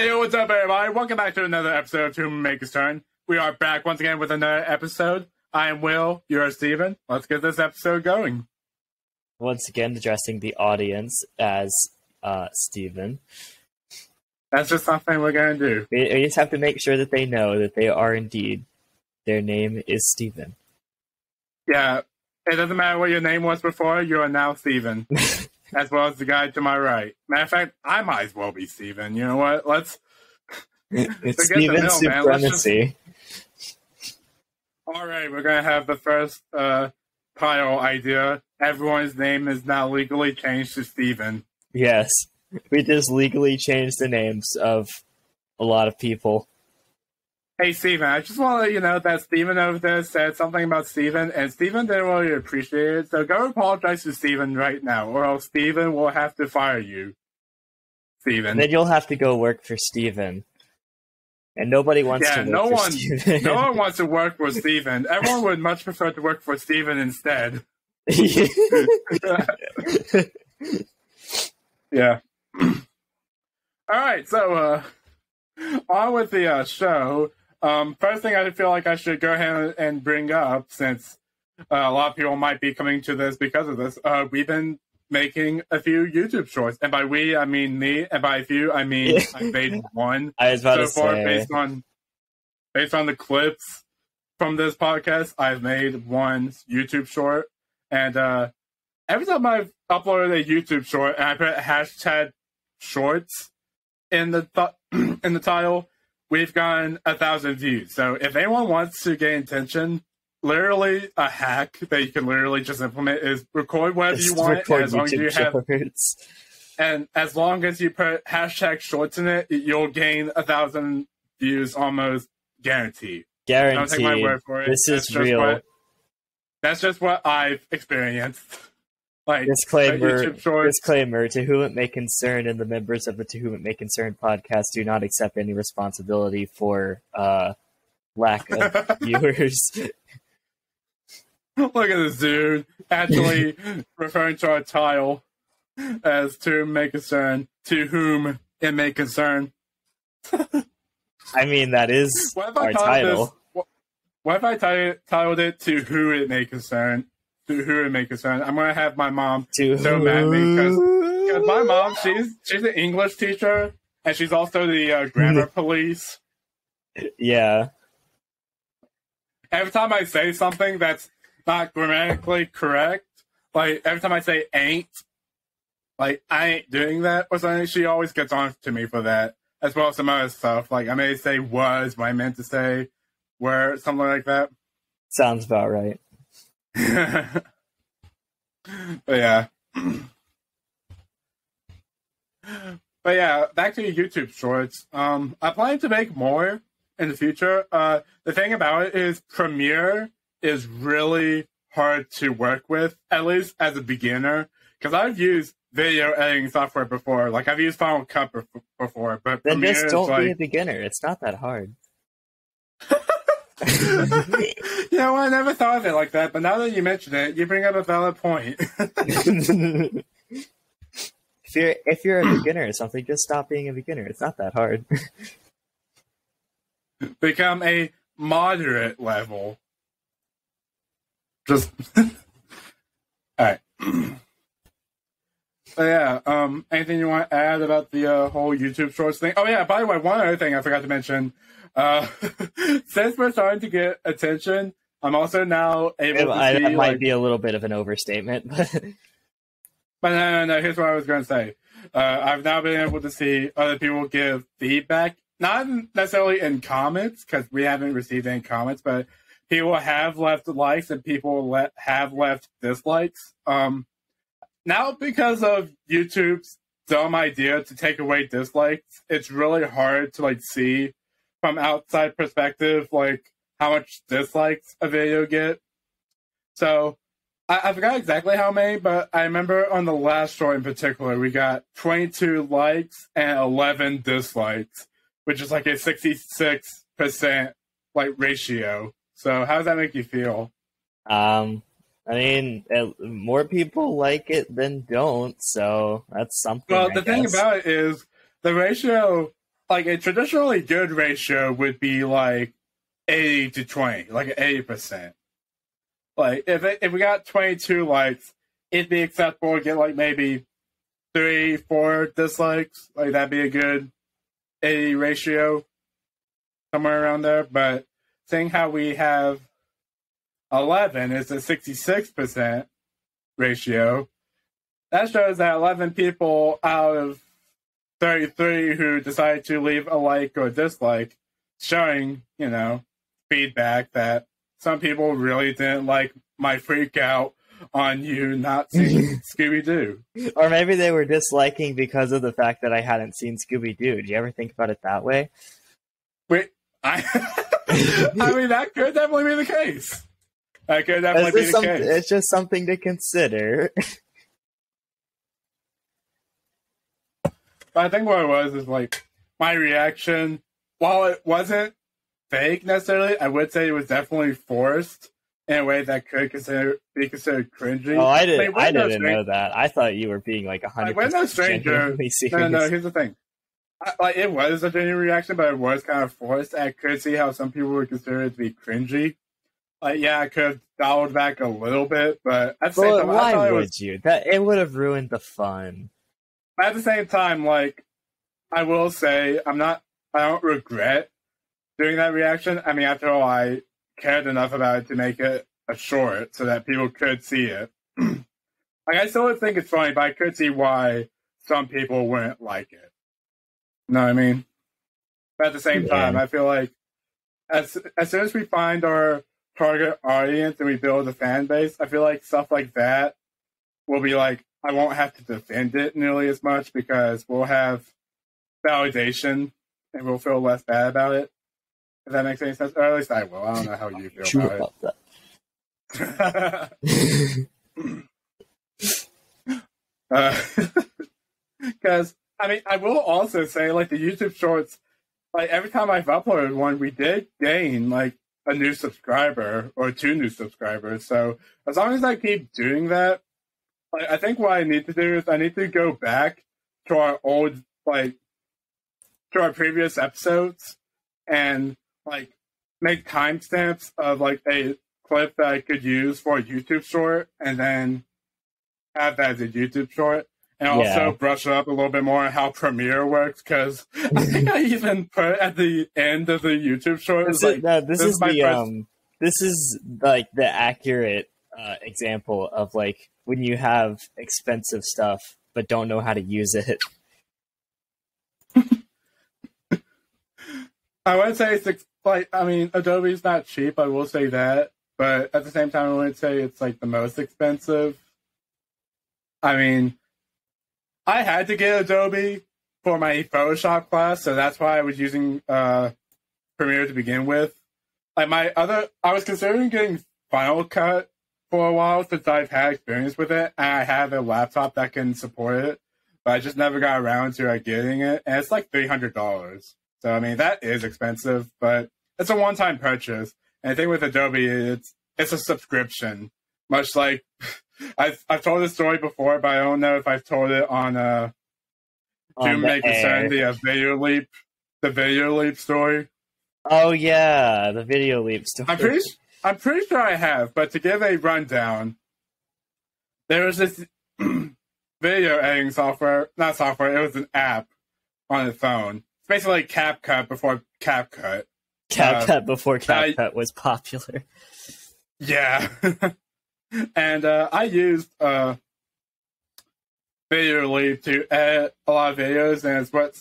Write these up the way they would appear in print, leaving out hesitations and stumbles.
Hey, yo, what's up, everybody? Welcome back to another episode of Who Make His Turn. We are back once again with another episode. I am Will, you're Steven. Let's get this episode going. Once again, addressing the audience as Steven. That's just something we're going to do. We just have to make sure that they know that they are indeed, their name is Steven. Yeah, it doesn't matter what your name was before, you are now Steven. As well as the guy to my right. Matter of fact, I might as well be Steven. You know what? It's Steven supremacy. Alright, we're going to have the first title idea. Everyone's name is now legally changed to Steven. Yes. We just legally changed the names of a lot of people. Hey, Steven, I just want to let you know that Steven over there said something about Steven, and Steven didn't really appreciate it, so go apologize to Steven right now, or else Steven will have to fire you. Steven. Then you'll have to go work for Steven. And nobody wants to work for Steven. No one wants to work for Steven. Everyone would much prefer to work for Steven instead. Yeah. Alright, so, on with the show. First thing I feel like I should go ahead and bring up, since a lot of people might be coming to this because of this, we've been making a few YouTube shorts. And by we, I mean me. And by few, I mean I made one. I was about to far, say. based on the clips from this podcast, I've made one YouTube short. And every time I've uploaded a YouTube short and I put hashtag shorts in the in the title, we've gotten 1,000 views. So if anyone wants to gain attention, literally a hack that you can literally just implement is record whatever you want, as long as you have, and as long as you put hashtag shorts in it, you'll gain 1,000 views almost guaranteed. Guaranteed. Don't take my word for it. This is real. That's just what I've experienced. Like, disclaimer, To Whom It May Concern and the members of the To Whom It May Concern podcast do not accept any responsibility for lack of viewers. Look at this dude actually referring to our title as To Whom It May Concern, To Whom It May Concern. I mean, that is our title. What if I titled it To Who It May Concern? To Who It May Concern. I'm gonna have my mom so mad at me because my mom, she's an English teacher and she's also the grammar police. Yeah. Every time I say something that's not grammatically correct, like every time I say ain't, like I ain't doing that or something, she always gets on to me for that, as well as some other stuff. Like I may say was when I meant to say were, something like that. Sounds about right. But yeah. But yeah, back to YouTube shorts. I plan to make more in the future. The thing about it is Premiere is really hard to work with, at least as a beginner, because I've used video editing software before. Like I've used Final Cut before, but then Premiere just don't be like... a beginner. It's not that hard. You know, I never thought of it like that, but now that you mention it, you bring up a valid point. If you're a beginner or something, just stop being a beginner. It's not that hard. Become a moderate level. Just alright. So yeah, anything you want to add about the whole YouTube Shorts thing? Oh yeah, by the way, one other thing I forgot to mention. Since we're starting to get attention, I'm also now able to see... That might be a little bit of an overstatement. But no, here's what I was going to say. I've now been able to see other people give feedback, not necessarily in comments, because we haven't received any comments, but people have left likes and people have left dislikes. Now, because of YouTube's dumb idea to take away dislikes, it's really hard to see from outside perspective, how much dislikes a video get. So I forgot exactly how many, but I remember on the last short in particular, we got 22 likes and 11 dislikes, which is a 66% ratio. So how does that make you feel? I mean, more people like it than don't, so that's something. Well, the thing about it is the ratio like a traditionally good ratio would be like 80 to 20, like 80%. Like if we got 22 likes, it'd be acceptable to get like maybe 3, 4 dislikes. Like that'd be a good 80 ratio, somewhere around there. But seeing how we have 11 is a 66% ratio, that shows that 11 people out of 33 who decided to leave a like or dislike, showing, feedback that some people really didn't like my freak out on you not seeing Scooby-Doo. Or maybe they were disliking because of the fact that I hadn't seen Scooby-Doo. Do you ever think about it that way? Wait, I mean, that could definitely be the case. That could definitely be the case. It's just something to consider. But I think what it was is like my reaction, while it wasn't fake necessarily, I would say it was definitely forced in a way that could be considered cringy. Oh, I didn't know that. I thought you were being like 100%. When no stranger. No. Here's the thing. It was a genuine reaction, but it was kind of forced. I could see how some people would consider it to be cringy. I could have dialed back a little bit, but at the same time, why would you? It would have ruined the fun. At the same time, I will say, I don't regret doing that reaction. I mean, after all, I cared enough about it to make it a short so that people could see it. I still would think it's funny, but I could see why some people wouldn't like it. You know what I mean? But at the same time, I feel like as soon as we find our target audience and we build a fan base, I feel like stuff like that will be like, I won't have to defend it nearly as much because we'll have validation and we'll feel less bad about it. If that makes any sense. Or at least I will. I don't know how you feel about it. Because, I mean, I will also say, the YouTube Shorts, every time I've uploaded one, we did gain, a new subscriber or 2 new subscribers. So as long as I keep doing that, I think what I need to do is I need to go back to our old, to our previous episodes and, make timestamps of, a clip that I could use for a YouTube short and then have that as a YouTube short. And also brush up a little bit more on how Premiere works, because I think I even put at the end of the YouTube short. This is the accurate example of when you have expensive stuff but don't know how to use it. I would say it's Adobe's not cheap. I will say that, but at the same time, I wouldn't say it's the most expensive. I mean, I had to get Adobe for my Photoshop class, so that's why I was using Premiere to begin with. I was considering getting Final Cut for a while since I've had experience with it, and I have a laptop that can support it, but I just never got around to getting it, and it's $300. So, I mean, that is expensive, but it's a one-time purchase. And I think with Adobe, it's a subscription, much like I've told this story before, but I don't know if I've told it on to make concern the Video Leap story. Oh yeah, the Video Leap story. I'm pretty sure I have, but to give a rundown, there was this video editing software, not software, it was an app on the phone. It's basically CapCut before CapCut. CapCut before CapCut was popular. Yeah. And I used Video Leap to edit a lot of videos, and it's what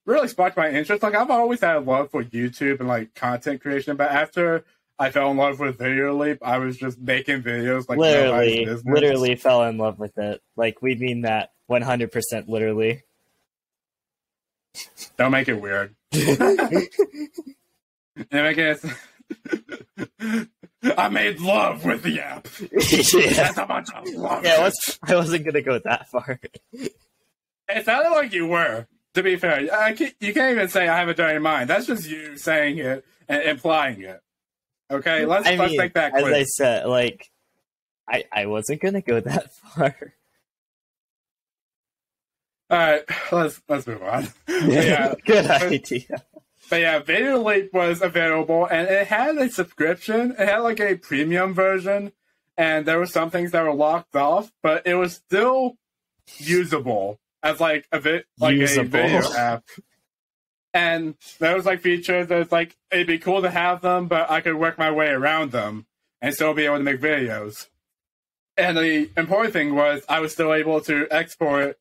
really sparked my interest. I've always had a love for YouTube and content creation, but after I fell in love with Video Leap, I was just making videos literally fell in love with it. We mean that 100% literally. Don't make it weird. I made love with the app. That's how much I love it. I wasn't going to go that far. It sounded like you were, to be fair. You can't even say I have a dirty mind. That's just you saying it and implying it. Okay, let's make that clear. As I said, I wasn't going to go that far. All right, let's move on. Yeah, good idea. But yeah, Video Leap was available, and it had a subscription. It had like a premium version, and there were some things that were locked off, but it was still usable as like a video app. And there was like features that's like it'd be cool to have them, but I could work my way around them and still be able to make videos. And the important thing was I was still able to export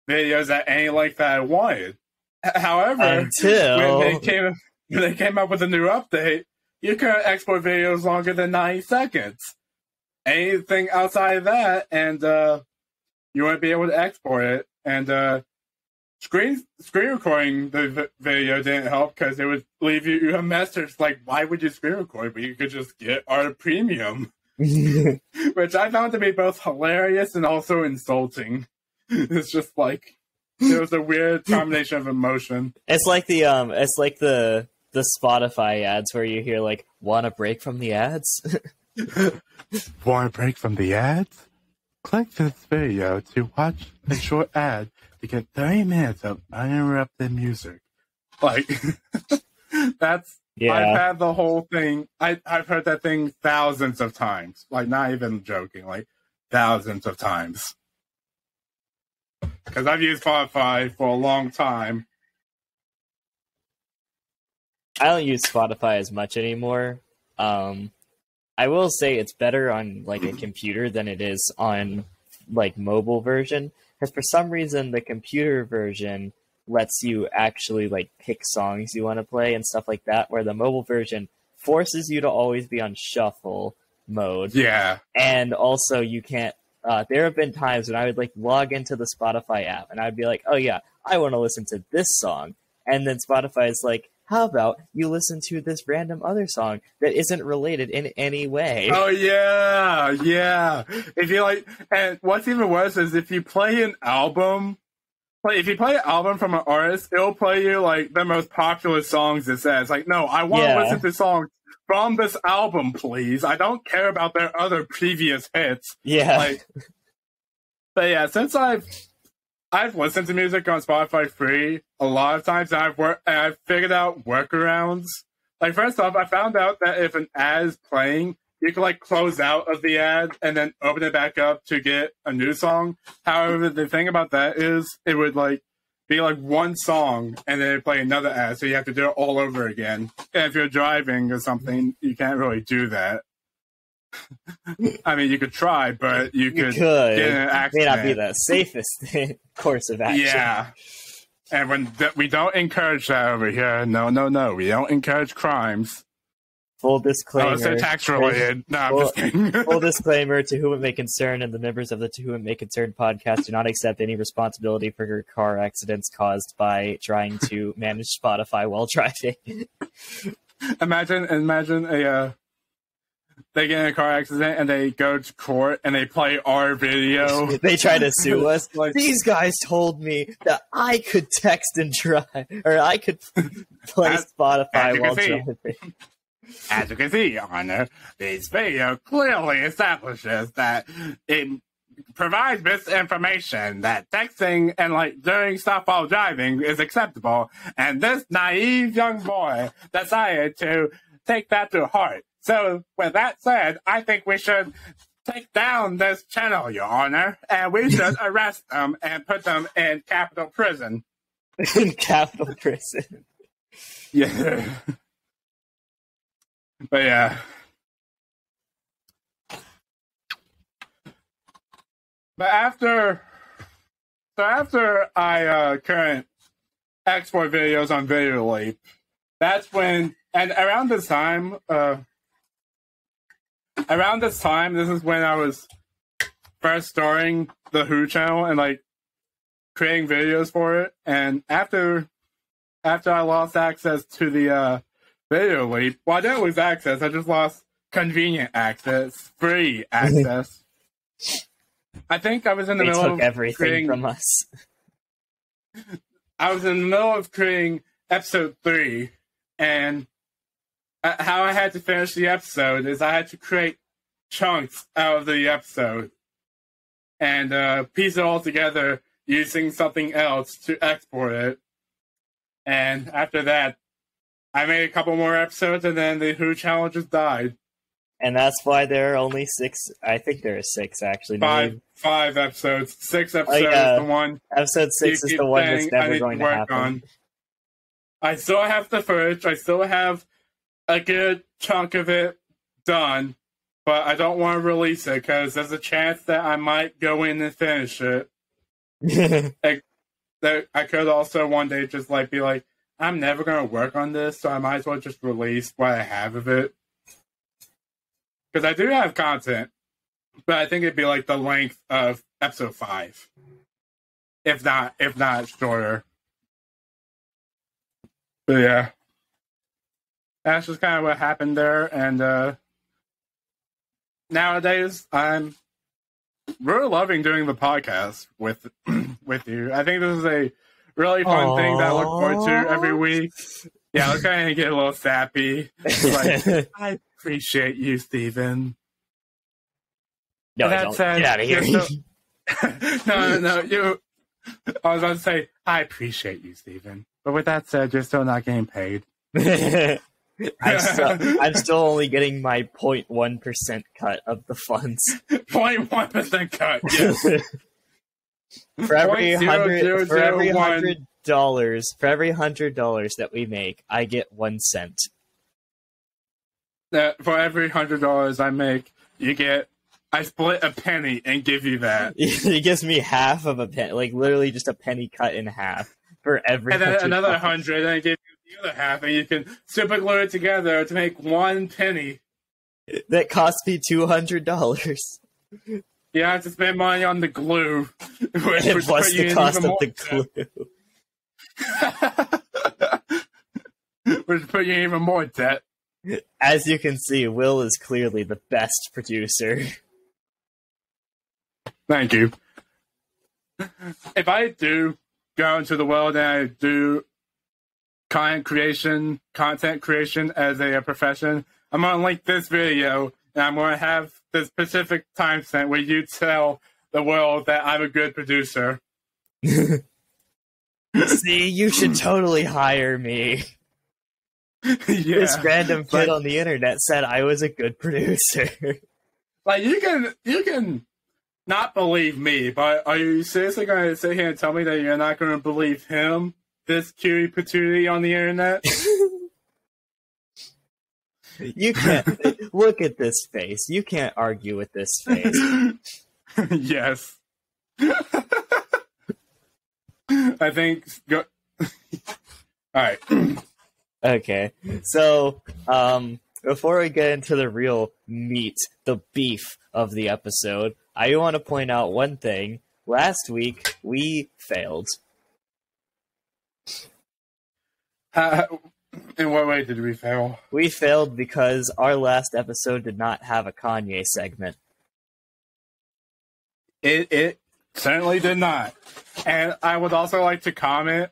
videos at any length that I wanted. However, when they came up with a new update, you couldn't export videos longer than 90 seconds. Anything outside of that, and you wouldn't be able to export it. And screen recording the video didn't help because it would leave you a message like, "Why would you screen record? But you could just get our premium," which I found to be both hilarious and also insulting. It's just like it was a weird combination of emotion. It's like the Spotify ads where you hear like, "Want a break from the ads?" Want a break from the ads? Click this video to watch a short ad to get 30 minutes of uninterrupted music. Like that's I've had the whole thing. I've heard that thing thousands of times. Like not even joking, like thousands of times. Because I've used Spotify for a long time. I don't use Spotify as much anymore. I will say it's better on like a computer than it is on like mobile version. Because for some reason the computer version lets you actually like pick songs you want to play and stuff like that, where the mobile version forces you to always be on shuffle mode. Yeah. And also you can't there have been times when I would like log into the Spotify app and I'd be like, oh yeah, I want to listen to this song. And then Spotify is like, how about you listen to this random other song that isn't related in any way? Oh yeah, yeah. If you like, and what's even worse is if you play an album, like if you play an album from an artist, it'll play you like the most popular songs. It says like, no, I want to listen to songs from this album, please. I don't care about their other previous hits. Yeah. Like, but yeah, since I've listened to music on Spotify free a lot of times, and I've figured out workarounds. Like first off, I found out that if an ad is playing, you can like close out of the ad and then open it back up to get a new song. However, the thing about that is it would like be like one song and then play another ad, so you have to do it all over again. And if you're driving or something, you can't really do that. I mean, you could try, but you could get in an accident. May not be the safest course of action. Yeah. And we don't encourage that over here. No. We don't encourage crimes. Full disclaimer. Oh, so tax related. No, I'm just kidding. Full disclaimer, To Whom It May Concern and the members of the To Whom It May Concern podcast do not accept any responsibility for your car accidents caused by trying to manage Spotify while driving. Imagine they get in a car accident and they go to court and they play our video. They try to sue us. Like, these guys told me that I could text and drive, or I could play Spotify while driving. As you can see, Your Honor, this video clearly establishes that it provides misinformation that texting and like doing stuff while driving is acceptable, and this naive young boy decided to take that to heart. So, with that said, I think we should take down this channel, Your Honor, and we should arrest them and put them in Capitol Prison. In Capitol Prison. Yeah. But yeah. But after I couldn't export videos on Video Leap, that's when, and around this time, this is when I was first starting the Who channel and like creating videos for it. And after I lost access to the Video Leap, well, I didn't lose access. I just lost convenient access, free access. I think I was in the middle of everything from us. I was in the middle of creating episode 3, and how I had to finish the episode is I had to create chunks out of the episode and piece it all together using something else to export it. And after that, I made a couple more episodes, and then the Who challenges died. And that's why there are only 6. I think there are 6 actually. Five episodes. 6 episodes. The one. Episode 6 is the one that's never going to happen. On. I still have the footage. I still have a good chunk of it done, but I don't want to release it because there's a chance that I might go in and finish it. I could also one day just like be like, I'm never going to work on this, so I might as well just release what I have of it. Because I do have content, but I think it'd be like the length of episode 5, if not shorter. But yeah, that's just kind of what happened there. And nowadays, I'm really loving doing the podcast with you. I think this is a really fun thing that I look forward to every week. Yeah, let's kind of get a little sappy. Like, I appreciate you, Steven. No, don't. Get out of here. No. I was about to say, I appreciate you, Steven. But with that said, you're still not getting paid. I'm still only getting my 0.1% cut of the funds. 0.1% cut, yes. For every $100 that we make, I get 1 cent. For every $100 I make, I split a penny and give you that. He gives me half of a penny, like literally just a penny cut in half for every. And then another 100, and I give you the other half, and you can super glue it together to make 1 penny. That cost me $200. You have to spend money on the glue. Which plus the cost of the glue. Which put you in even more debt. As you can see, Will is clearly the best producer. Thank you. If I do go into the world and I do content creation as a profession, I'm going to link this video and I'm going to have the specific timestamp where you tell the world that I'm a good producer. See, you should totally hire me. Yeah, this random kid on the internet said I was a good producer. Like, you can not believe me, but are you seriously going to sit here and tell me that you're not going to believe him, this cutie patootie on the internet? You can't look at this face. You can't argue with this face. Yes. I think. All right. Okay, so before we get into the real meat, the beef of the episode, I want to point out one thing. Last week, we failed. In what way did we fail? We failed because our last episode did not have a Kanye segment. It certainly did not. And I would also like to comment,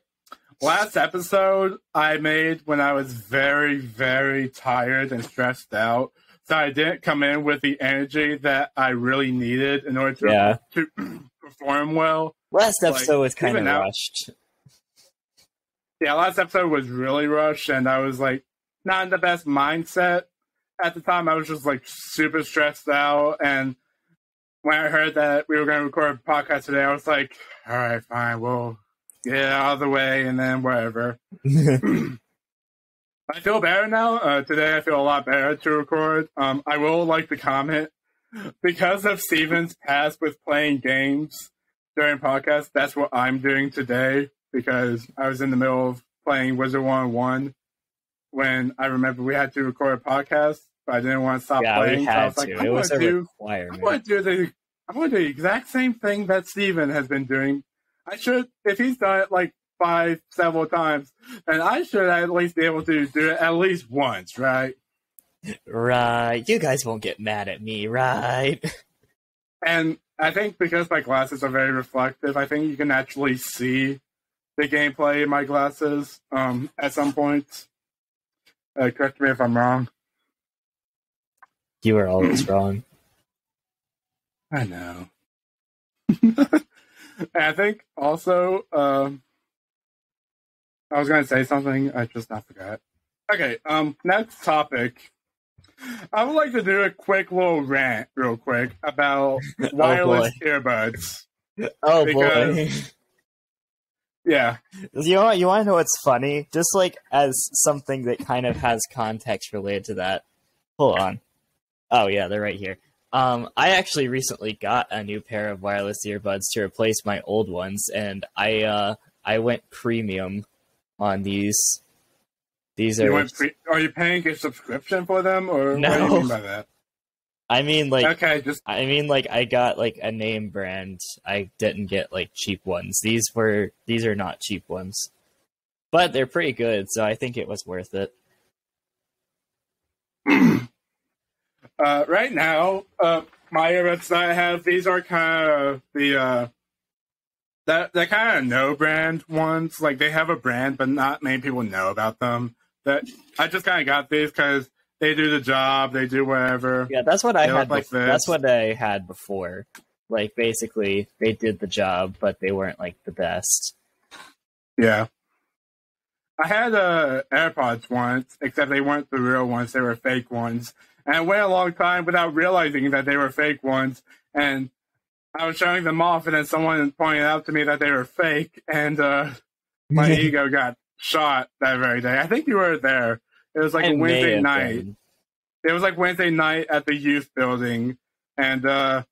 last episode I made when I was very, very tired and stressed out. So I didn't come in with the energy that I really needed in order to perform well. Last episode was kind of rushed. Yeah, last episode was really rushed, and I was like not in the best mindset at the time. I was just like super stressed out, and when I heard that we were going to record a podcast today, I was like, all right, fine, we'll get it out of the way, and then whatever. I feel better now. Today I feel a lot better to record. I will like to comment, because of Steven's past with playing games during podcasts, that's what I'm doing today, because I was in the middle of playing Wizard 101 when I remember we had to record a podcast, but I didn't want to stop playing. We had so I was like, it was a requirement. I'm going to do the exact same thing that Steven has been doing. I should, if he's done it like several times, and I should at least be able to do it at least once, right? Right. You guys won't get mad at me, right? And I think because my glasses are very reflective, I think you can actually see the gameplay in my glasses at some points. Correct me if I'm wrong. You are always wrong. I know. And I think also, I was going to say something, I just not forgot. Okay, next topic. I would like to do a quick little rant, real quick, about wireless earbuds. Oh boy. Yeah. You want to know what's funny? Just like as something that kind of has context related to that. Hold on. Oh yeah, they're right here. I actually recently got a new pair of wireless earbuds to replace my old ones, and I went premium on these. These are. Are you paying a subscription for them, or no. What do you mean by that? I mean, like, okay, I got like a name brand. I didn't get like cheap ones. These are not cheap ones, but they're pretty good. So I think it was worth it. Right now, my earbuds that I have, these are kind of the they're kind of no brand ones. Like they have a brand, but not many people know about them. That I just kind of got these because they do the job, they do whatever. Yeah, that's what I had. Like that's what I had before. Like basically, they did the job, but they weren't like the best. Yeah, I had AirPods once, except they weren't the real ones; they were fake ones. And I went a long time without realizing that they were fake ones. And I was showing them off, and then someone pointed out to me that they were fake, and my ego got shot that very day. I think you were there. It was like a Wednesday night. It was like Wednesday night at the youth building, and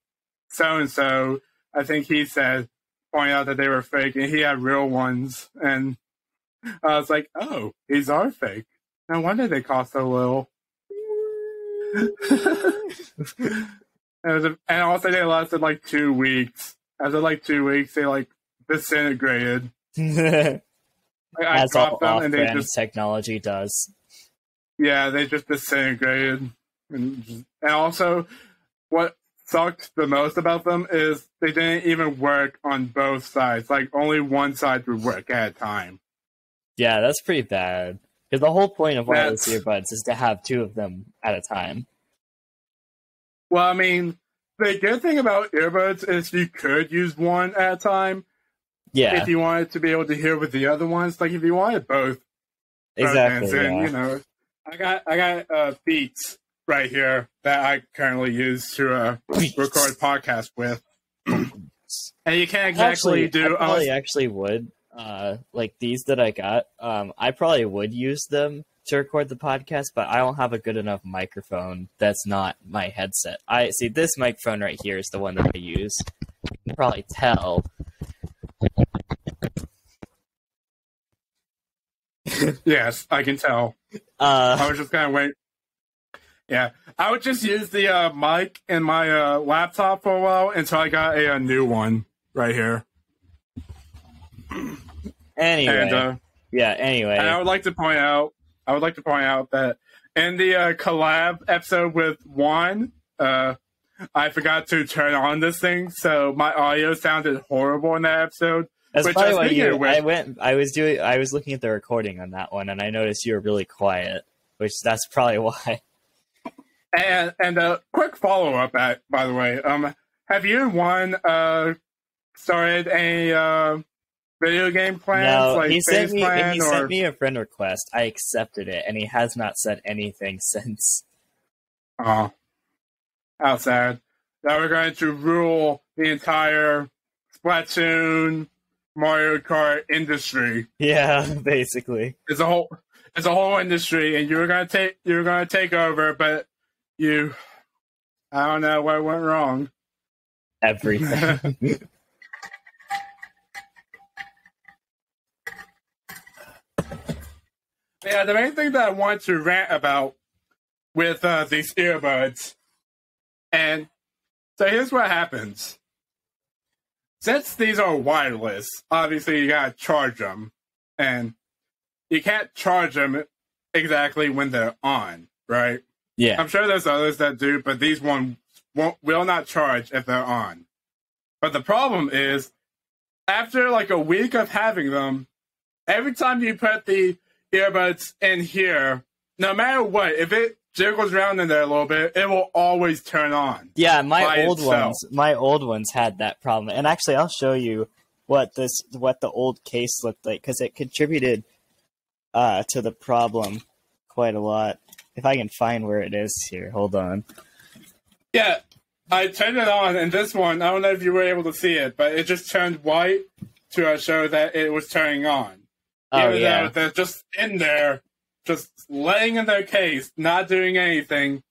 so-and-so, I think he said, pointed out that they were fake, and he had real ones. And I was like, oh, these are fake. No wonder they cost so little. And also they lasted like 2 weeks. After like 2 weeks, they like disintegrated. I dropped them and they just technology does. Yeah, they just disintegrated. And also, what sucked the most about them is they didn't even work on both sides. Like only one side would work at a time. Yeah, that's pretty bad. Because the whole point of wireless earbuds is to have two of them at a time. Well, I mean, the good thing about earbuds is you could use one at a time. Yeah. If you wanted to be able to hear with the other ones, like if you wanted both. Exactly. And, you know, I got Beats right here that I currently use to record podcasts with. And you can't exactly do. I probably actually would. Like these that I got, I probably would use them to record the podcast, but I don't have a good enough microphone that's not my headset. I see this microphone right here is the one that I use. You can probably tell. Yes, I can tell. I was just kind of waiting. Yeah, I would just use the mic in my laptop for a while until I got a new one right here. Anyway, and, anyway, and I would like to point out that in the collab episode with Juan, I forgot to turn on this thing, so my audio sounded horrible in that episode. That's probably why I was looking at the recording on that one, and I noticed you were really quiet, that's probably why. And a quick follow up, by the way, have you and Juan started a video game plans? No, like he sent me a friend request. I accepted it, and he has not said anything since. Oh, how sad! That we're going to rule the entire Splatoon Mario Kart industry. Yeah, basically, it's a whole industry, and you're gonna take over, but I don't know what went wrong. Everything. Yeah, the main thing that I want to rant about with these earbuds, and so here's what happens. Since these are wireless, obviously you gotta charge them, and you can't charge them exactly when they're on, right? Yeah. I'm sure there's others that do, but these will not charge if they're on. But the problem is, after like a week of having them, every time you put the earbuds in here, no matter what, if it jiggles around in there a little bit, it will always turn on. Yeah, by my old itself. ones had that problem. And actually, I'll show you what the old case looked like, because it contributed to the problem quite a lot. If I can find where it is here, hold on. Yeah, I turned it on, and this one, I don't know if you were able to see it, but it just turned white to show that it was turning on. Oh, Even yeah. though they're just in there, just laying in their case, not doing anything.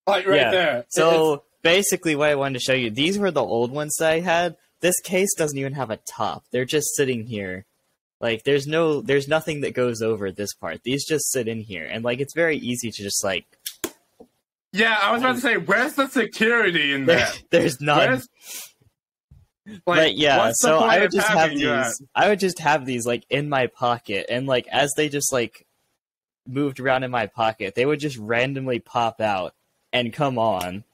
Like right there. So basically what I wanted to show you, these were the old ones that I had. This case doesn't even have a top. They're just sitting here. Like, there's nothing that goes over this part. These just sit in here. And, like, it's very easy to just, like... Yeah, I was about to say, where's the security in there? There's none. But yeah, so I would just have these. I would just have these, like, in my pocket. And, like, as they just, like, moved around in my pocket, they would just randomly pop out and come on.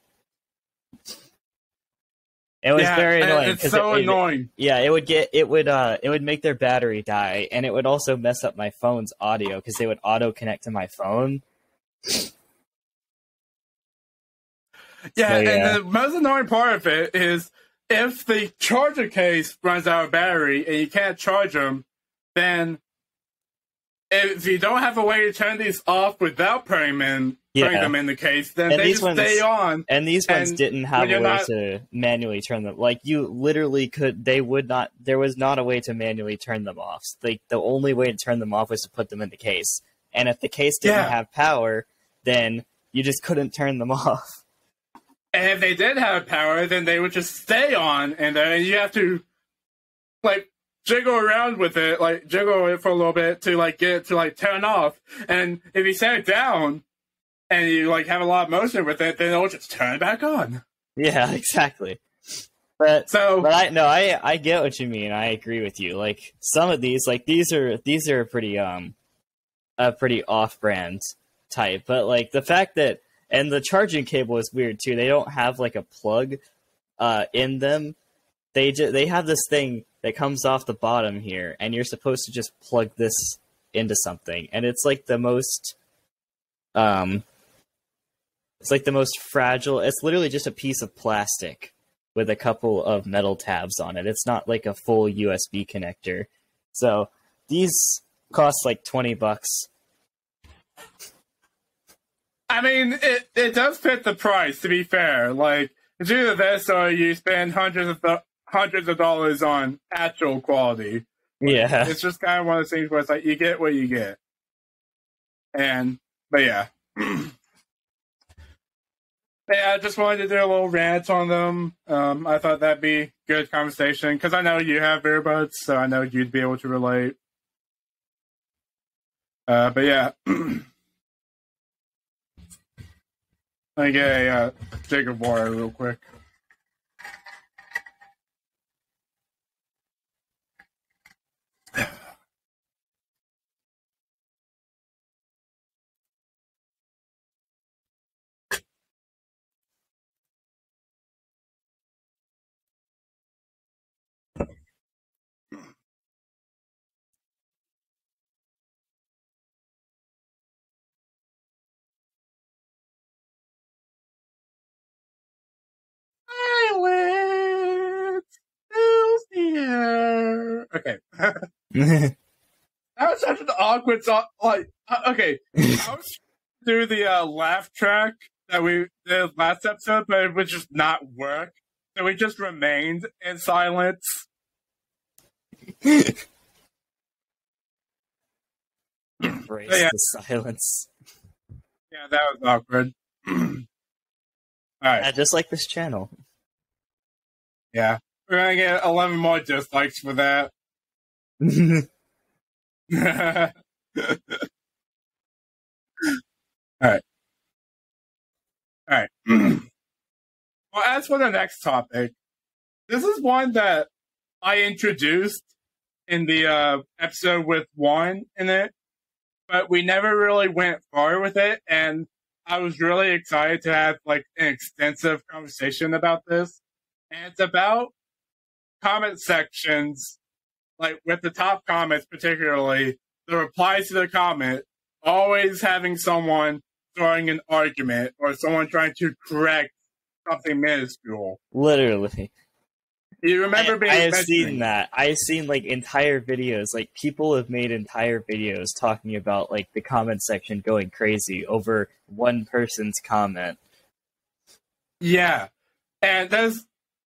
It was very annoying. It's so annoying. Yeah, it would make their battery die, and it would also mess up my phone's audio because they would auto connect to my phone. Yeah, and the most annoying part of it is if the charger case runs out of battery and you can't charge them, then if you don't have a way to turn these off without putting them in the case, then they just stay on. And these ones didn't have a way to manually turn them. Like, you literally could, there was not a way to manually turn them off. Like, the only way to turn them off was to put them in the case. And if the case didn't have power, then you just couldn't turn them off. And if they did have power, then they would just stay on, and then you have to, like, jiggle around with it, like, jiggle it for a little bit to, like, get it to, like, turn off. And if you set it down and you, like, have a lot of motion with it, then it'll just turn back on. Yeah, exactly. But I get what you mean. I agree with you. Like, some of these, like, these are a pretty off-brand type. But, like, the fact that, and the charging cable is weird too. They don't have, like, a plug in them. They have this thing that comes off the bottom here, and you're supposed to just plug this into something. And it's like the most fragile. It's literally just a piece of plastic with a couple of metal tabs on it. It's not like a full USB connector. So these cost like $20. I mean, it does fit the price, to be fair. Like, it's either this or you spend hundreds of dollars on actual quality. Yeah. It's just kind of one of those things where it's like, you get what you get. But yeah. Yeah, I just wanted to do a little rant on them. I thought that'd be good conversation, because I know you have earbuds, so I know you'd be able to relate. But yeah. Let me get a jig of water real quick. Okay. That was such an awkward song. Like, okay, I was through the laugh track that we did last episode, but it would just not work. So we just remained in silence. Embrace the silence. Yeah, that was awkward. Alright. Just like this channel. Yeah. We're gonna get 11 more dislikes for that. Alright. Well, as for the next topic, this is one that I introduced in the episode with Juan in it, but we never really went far with it, and I was really excited to have like an extensive conversation about this. And it's about comment sections, like with the top comments particularly, the replies to the comment, always having someone starting an argument or someone trying to correct something minuscule. Literally. You remember I have mentioning seen that. I've seen like entire videos, like people have made entire videos talking about like the comment section going crazy over one person's comment. Yeah, and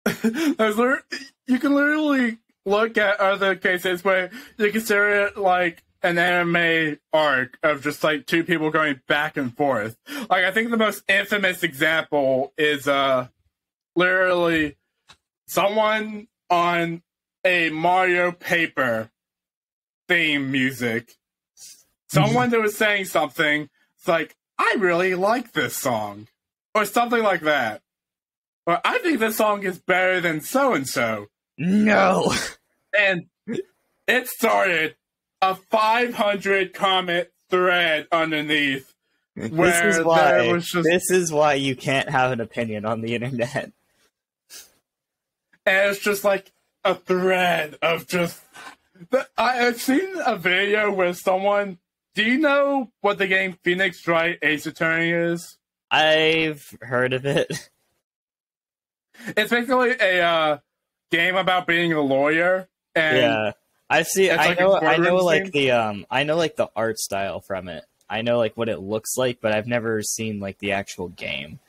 you can literally look at other cases where you consider it like an anime arc of just like two people going back and forth. Like I think the most infamous example is literally someone on a Mario Paper theme music. Someone that was saying something. It's like, I really like this song, or something like that. Or I think this song is better than so and so. No. And it started a 500 comment thread underneath. Where there was just, this is why you can't have an opinion on the internet. And it's just like a thread of just. I've seen a video where someone. Do you know what the game Phoenix Wright Ace Attorney is? I've heard of it. It's basically a game about being a lawyer. And yeah, I see. I like know like the art style from it. I know like what it looks like, but I've never seen like the actual game.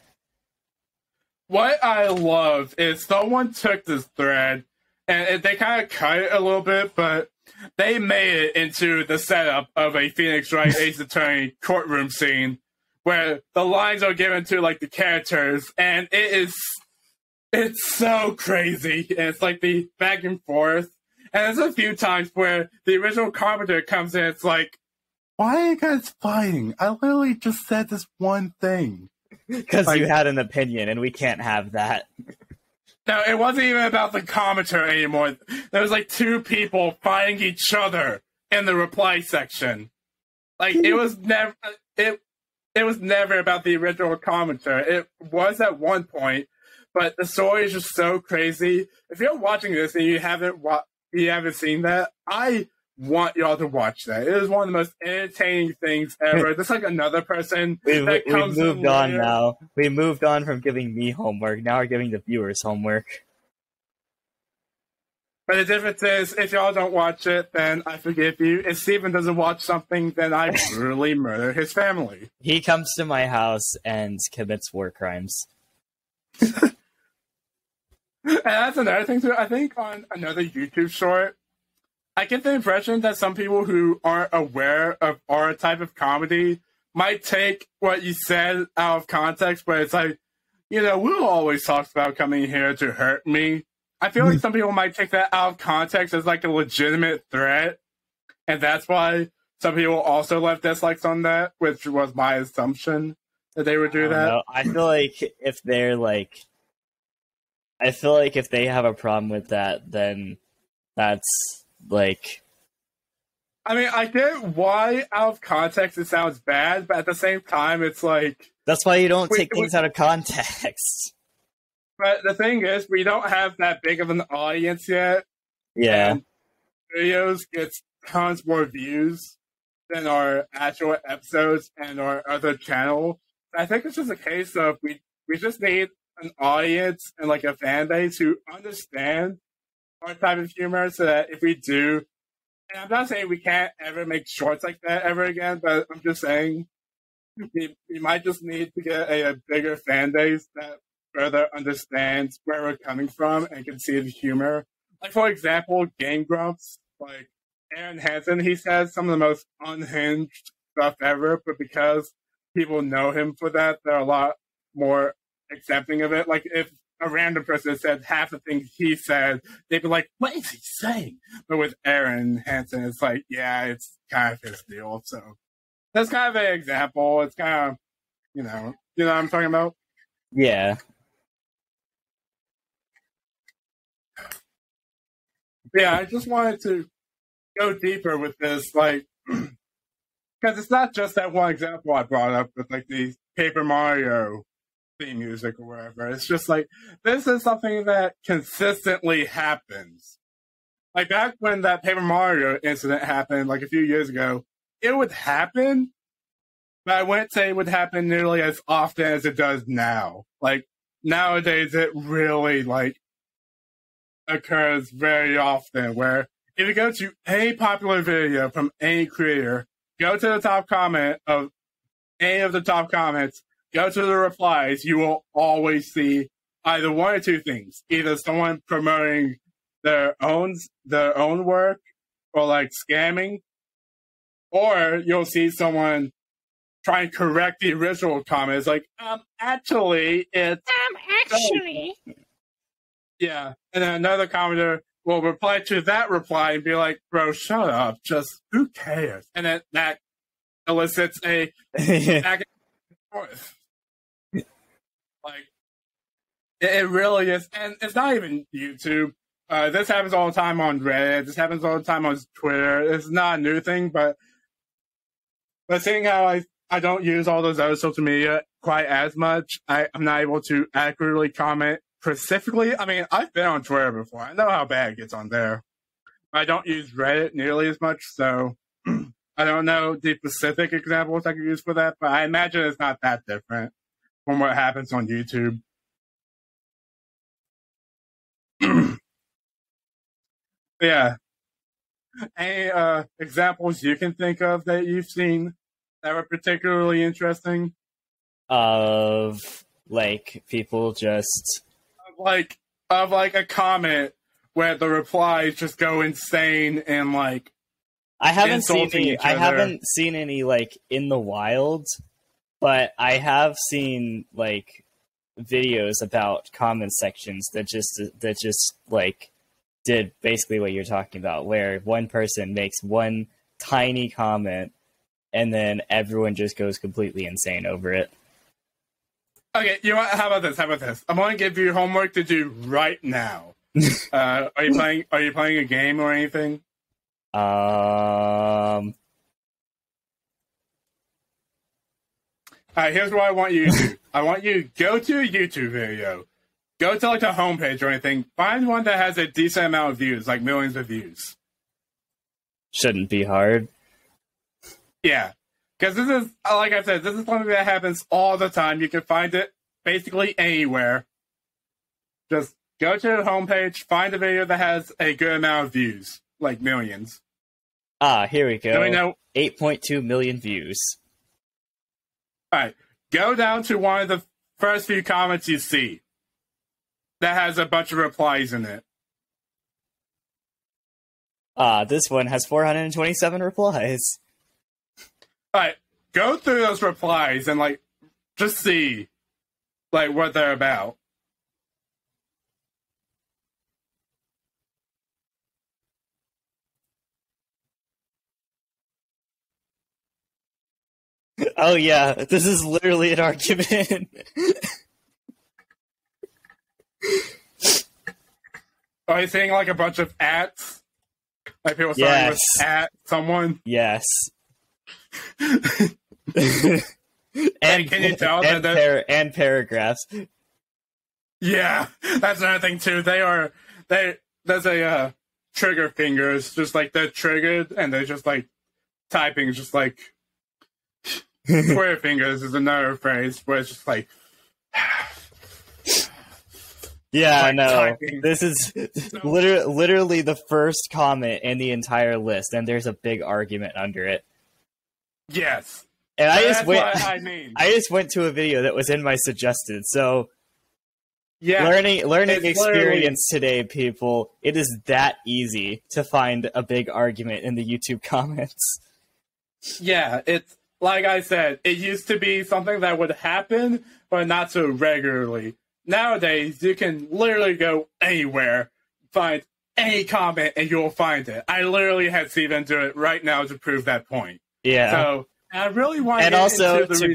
What I love is someone took this thread and they kind of cut it a little bit, but they made it into the setup of a Phoenix Wright Ace Attorney courtroom scene where the lines are given to like the characters, and it's so crazy. And it's like the back and forth. And there's a few times where the original commentator comes in, it's like, why are you guys fighting? I literally just said this one thing. Because like, you had an opinion, and we can't have that. No, it wasn't even about the commenter anymore. There was like two people fighting each other in the reply section. Like it was never about the original commenter. It was at one point, but the story is just so crazy. If you're watching this and you haven't seen that, I want y'all to watch that. It is one of the most entertaining things ever. There's like another person We've moved on now. We moved on from giving me homework. Now we're giving the viewers homework. But the difference is, if y'all don't watch it, then I forgive you. If Steven doesn't watch something, then I brutally murder his family. He comes to my house and commits war crimes. And that's another thing too. I think on another YouTube short, I get the impression that some people who aren't aware of our type of comedy might take what you said out of context, but it's like, Will always talks about coming here to hurt me. I feel like some people might take that out of context as like a legitimate threat, and that's why some people also left dislikes on that, which was my assumption that they would do that. Know. I feel like if they have a problem with that, then that's like. I mean, I get why out of context it sounds bad, but at the same time, it's like. That's why you don't take things out of context. But the thing is, we don't have that big of an audience yet. Yeah. And videos gets tons more views than our actual episodes and our other channel. I think it's just a case of we just need an audience and like a fan base who understand our type of humor, so that if we do, and I'm not saying we can't ever make shorts like that ever again, but I'm just saying we might just need to get a bigger fan base that further understands where we're coming from and can see the humor. Like, for example, Game Grumps, like Aaron Hansen, he says some of the most unhinged stuff ever, but because people know him for that, they're a lot more accepting of it. Like, if a random person said half the things he said, they'd be like, what is he saying? But with Aaron Hansen, it's like, yeah, it's kind of his deal. So that's kind of an example. It's kind of, you know what I'm talking about? Yeah. Yeah, I just wanted to go deeper with this, like, because it's not just that one example I brought up with, like, the Paper Mario theme music or whatever. It's just like, this is something that consistently happens. Like, back when that Paper Mario incident happened, like, a few years ago, it would happen, but I wouldn't say it would happen nearly as often as it does now. Like nowadays, it really like occurs very often. Where if you go to any popular video from any creator, go to the top comment of any of the top comments, go to the replies, you will always see either one or two things: either someone promoting their own work, or like scamming, or you'll see someone try and correct the original comments, like, actually, it's... actually... Yeah, and then another commenter will reply to that reply and be like, bro, shut up, just, who cares? And then that elicits a back and forth. Like, it really is, and it's not even YouTube. This happens all the time on Reddit, this happens all the time on Twitter. It's not a new thing, but seeing how I don't use all those other social media quite as much, I'm not able to accurately comment specifically. I mean, I've been on Twitter before. I know how bad it gets on there. I don't use Reddit nearly as much, so I don't know the specific examples I could use for that, but I imagine it's not that different from what happens on YouTube. Yeah. Any examples you can think of that you've seen that were particularly interesting? Of like people just of a comment where the replies just go insane and like I haven't seen insulting any, each I other. haven't seen any like in the wild, but I have seen like videos about comment sections that just like did basically what you're talking about, where one person makes one tiny comment and then everyone just goes completely insane over it. Okay, you know what? How about this? I'm going to give you homework to do right now. Are you playing a game or anything? Um. Alright, here's what I want you to do. I want you to go to a YouTube video. Go to like the homepage or anything. Find one that has a decent amount of views, like millions of views. Shouldn't be hard. Yeah. Because this is, like I said, this is something that happens all the time. You can find it basically anywhere. Just go to the homepage, find a video that has a good amount of views, like millions. Ah, here we go. Let me know. 8.2 million views. Alright, go down to one of the first few comments you see that has a bunch of replies in it. Ah, this one has 427 replies. Alright, go through those replies and, like, just see, like, what they're about. Oh yeah, this is literally an argument. Are you seeing, like, a bunch of ats? Like, people starting with at someone? Yes. And can you tell and paragraphs? Yeah, that's another thing, too. There's a trigger fingers, just, like, they're triggered, and they're just, like, typing, just, like... Square fingers is another phrase where it's just like... Yeah, like no. typing. This is literally the first comment in the entire list, and there's a big argument under it. Yes. And I That's just went. what I mean. I just went to a video that was in my suggested. So, Yeah, learning it's experience today, people. It is that easy to find a big argument in the YouTube comments. yeah, it's like I said, it used to be something that would happen, but not so regularly. Nowadays, you can literally go anywhere, find any comment, and you'll find it. I literally had Steven do it right now to prove that point. Yeah. So I really want. And also, to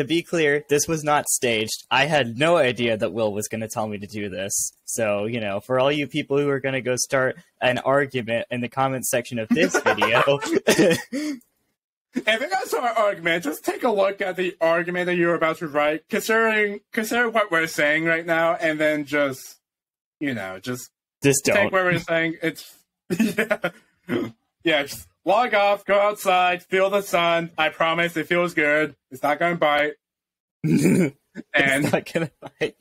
be clear, this was not staged. I had no idea that Will was going to tell me to do this. So, you know, for all you people who are going to go start an argument in the comment section of this video. If you're going to start an argument, just take a look at the argument that you're about to write, consider what we're saying right now, and then just just take don't. what we're saying. It's yeah, just log off, go outside, feel the sun. I promise it feels good. It's not going to bite. And It's not gonna bite.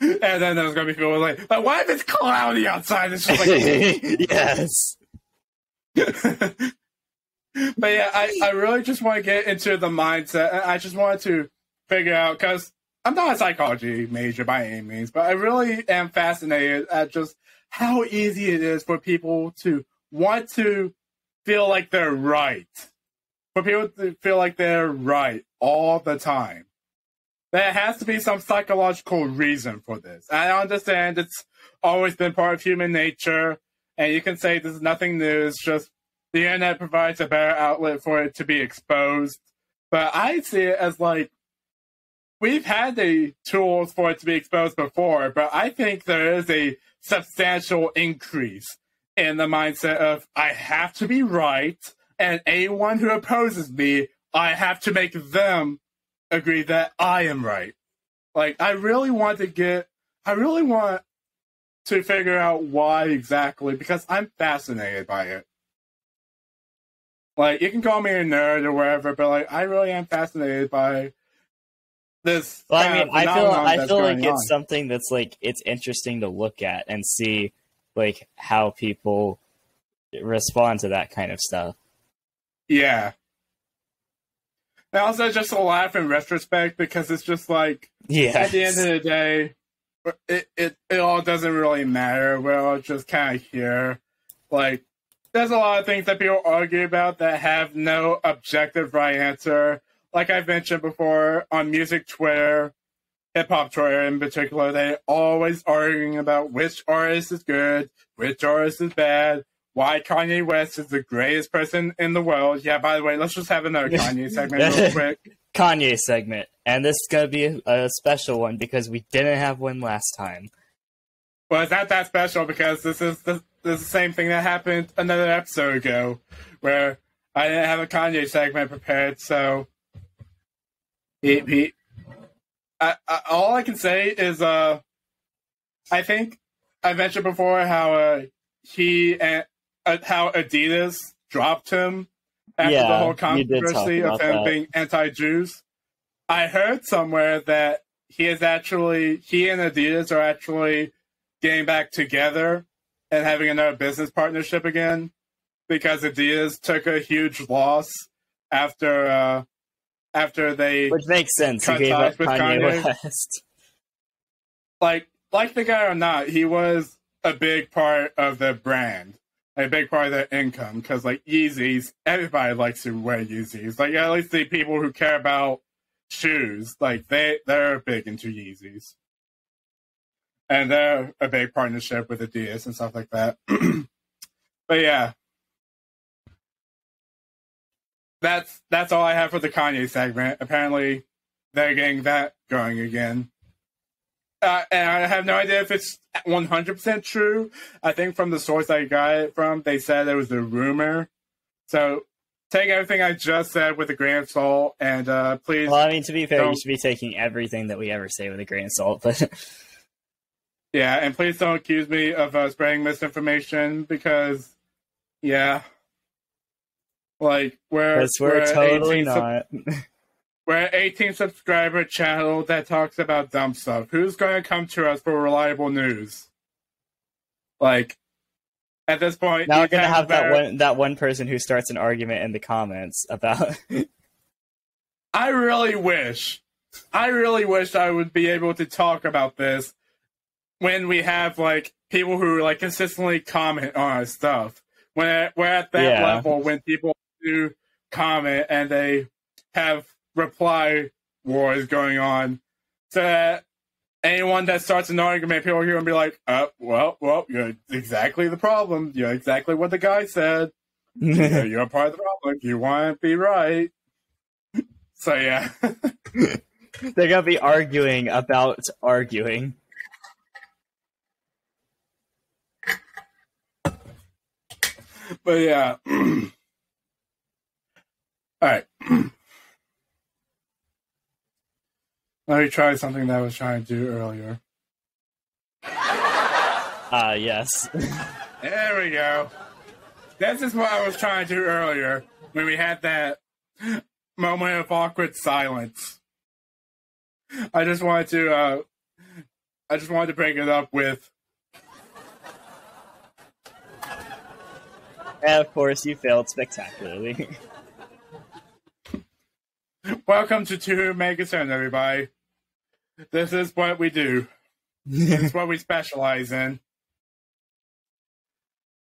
And then there's going to be people like, but what if it's cloudy outside? It's just like, yes. But yeah, I really just want to get into the mindset. I just wanted to figure out, because I'm not a psychology major by any means, but I really am fascinated at just how easy it is for people to want to feel like they're right. For people to feel like they're right all the time. There has to be some psychological reason for this. I understand it's always been part of human nature, and you can say this is nothing new. It's just the internet provides a better outlet for it to be exposed. But I see it as like, we've had the tools for it to be exposed before, but I think there is a substantial increase in the mindset of, I have to be right, and anyone who opposes me, I have to make them agree that I am right. Like, I really want to figure out why exactly, because I'm fascinated by it. Like, you can call me a nerd or whatever, but like, I really am fascinated by this. Well, I mean, I feel like on. it's something that's like, it's interesting to look at and see like how people respond to that kind of stuff. Yeah. And also just a laugh in retrospect, because it's just like, at the end of the day, it all doesn't really matter. We're all just kind of here. Like, there's a lot of things that people argue about that have no objective right answer. Like I've mentioned before, on music Twitter, hip-hop Twitter in particular, they're always arguing about which artist is good, which artist is bad, why Kanye West is the greatest person in the world. Yeah, by the way, let's just have another Kanye segment real quick. Kanye segment. And this is going to be a special one because we didn't have one last time. Well, it's not that special because this is the same thing that happened another episode ago, where I didn't have a Kanye segment prepared, so all I can say is, I think I mentioned before how how Adidas dropped him after the whole controversy of him being anti-Jews. I heard somewhere that he and Adidas are actually getting back together and having another business partnership again, because Adidas took a huge loss after they, which makes sense. Cut he gave ties up with Kanye West. Like the guy or not, he was a big part of the brand, a big part of their income. Because like Yeezys, everybody likes to wear Yeezys. Like, at least the people who care about shoes, like they're big into Yeezys, and they're a big partnership with Adidas and stuff like that. But yeah, that's all I have for the Kanye segment. Apparently, they're getting that going again. And I have no idea if it's 100% true. I think from the source I got it from, they said it was a rumor. So take everything I just said with a grain of salt, and please. Well, I mean, to be fair, you should be taking everything that we ever say with a grain of salt. But yeah, and please don't accuse me of spreading misinformation, because, yeah, like we're totally not. We're an 18 subscriber channel that talks about dumb stuff. Who's going to come to us for reliable news? Like, at this point, now we're going to have that one person who starts an argument in the comments about. I really wish I would be able to talk about this when we have like people who like consistently comment on our stuff. When we're at that level, when people do comment and they have reply wars going on, so that anyone that starts an argument, people are going to be like, well, you're exactly the problem. You're exactly what the guy said. You're part of the problem. You want to be right. So yeah. They're going to be arguing about arguing. But yeah. Alright. Let me try something that I was trying to do earlier. Yes. There we go. This is what I was trying to do earlier when we had that moment of awkward silence. I just wanted to break it up with. And of course, you failed spectacularly. Welcome to Two Megacent, everybody. This is what we do. This is what we specialize in.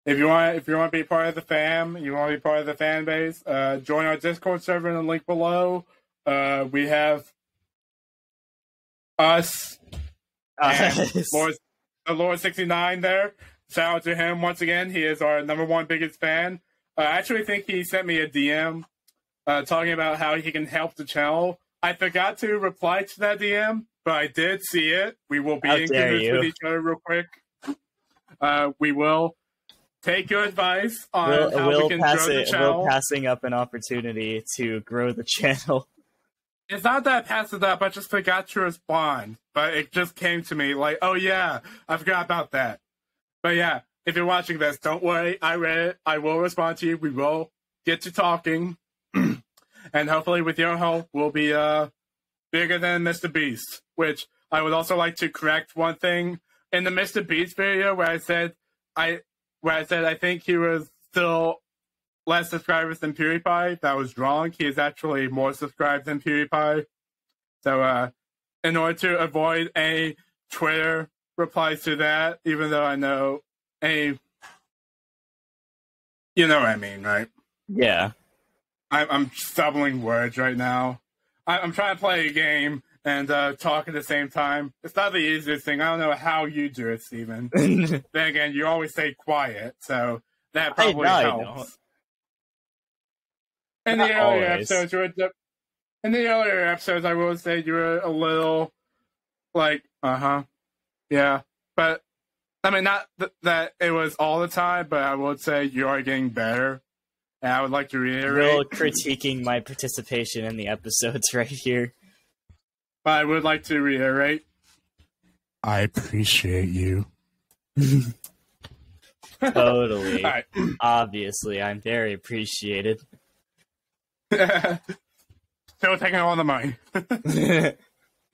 If you want to be part of the fam, you want to be part of the fan base, join our Discord server in the link below. We have us and Lord 69 there. Shout out to him once again. He is our #1 biggest fan. I actually think he sent me a DM talking about how he can help the channel. I forgot to reply to that DM, but I did see it. We will be in cahoots with each other real quick. We will take your advice on how we can grow the channel. We're passing up an opportunity to grow the channel. It's not that I passed it up, I just forgot to respond. But it just came to me like, oh yeah, I forgot about that. But yeah, if you're watching this, don't worry. I read it. I will respond to you. We will get to talking. And hopefully with your help, we'll be bigger than Mr. Beast. Which I would also like to correct one thing. In the Mr. Beast video where I said I think he was still less subscribers than PewDiePie, that was wrong. He is actually more subscribed than PewDiePie. So in order to avoid any Twitter replies to that, even though I know you know what I mean, right? Yeah. I'm stumbling words right now. I'm trying to play a game and talk at the same time. It's not the easiest thing. I don't know how you do it, Steven. Then again, you always stay quiet, so that probably helps. In the earlier episodes, I will say you were a little like, yeah. But I mean, not that it was all the time, but I would say you are getting better. And I would like to reiterate. Real critiquing my participation in the episodes right here. But I would like to reiterate. I appreciate you. Totally. Right. Obviously, I'm very appreciated. Still taking all the money.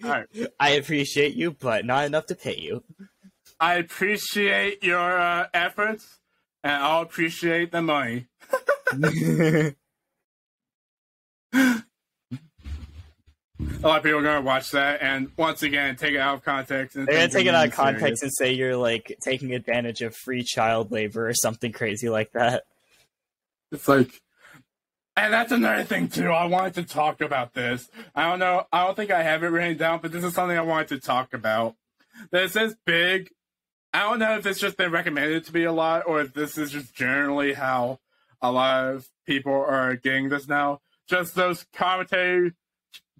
Right. I appreciate you, but not enough to pay you. I appreciate your efforts, and I'll appreciate the money. A lot of people are going to watch that, and once again, take it out of context. They're going to take it out of context and say you're, like, taking advantage of free child labor or something crazy like that. It's like... And that's another thing, too. I wanted to talk about this. I don't know. I don't think I have it written down, but this is something I wanted to talk about. This is big. I don't know if it's just been recommended to me a lot, or if this is just generally how a lot of people are getting this now. Just those commentary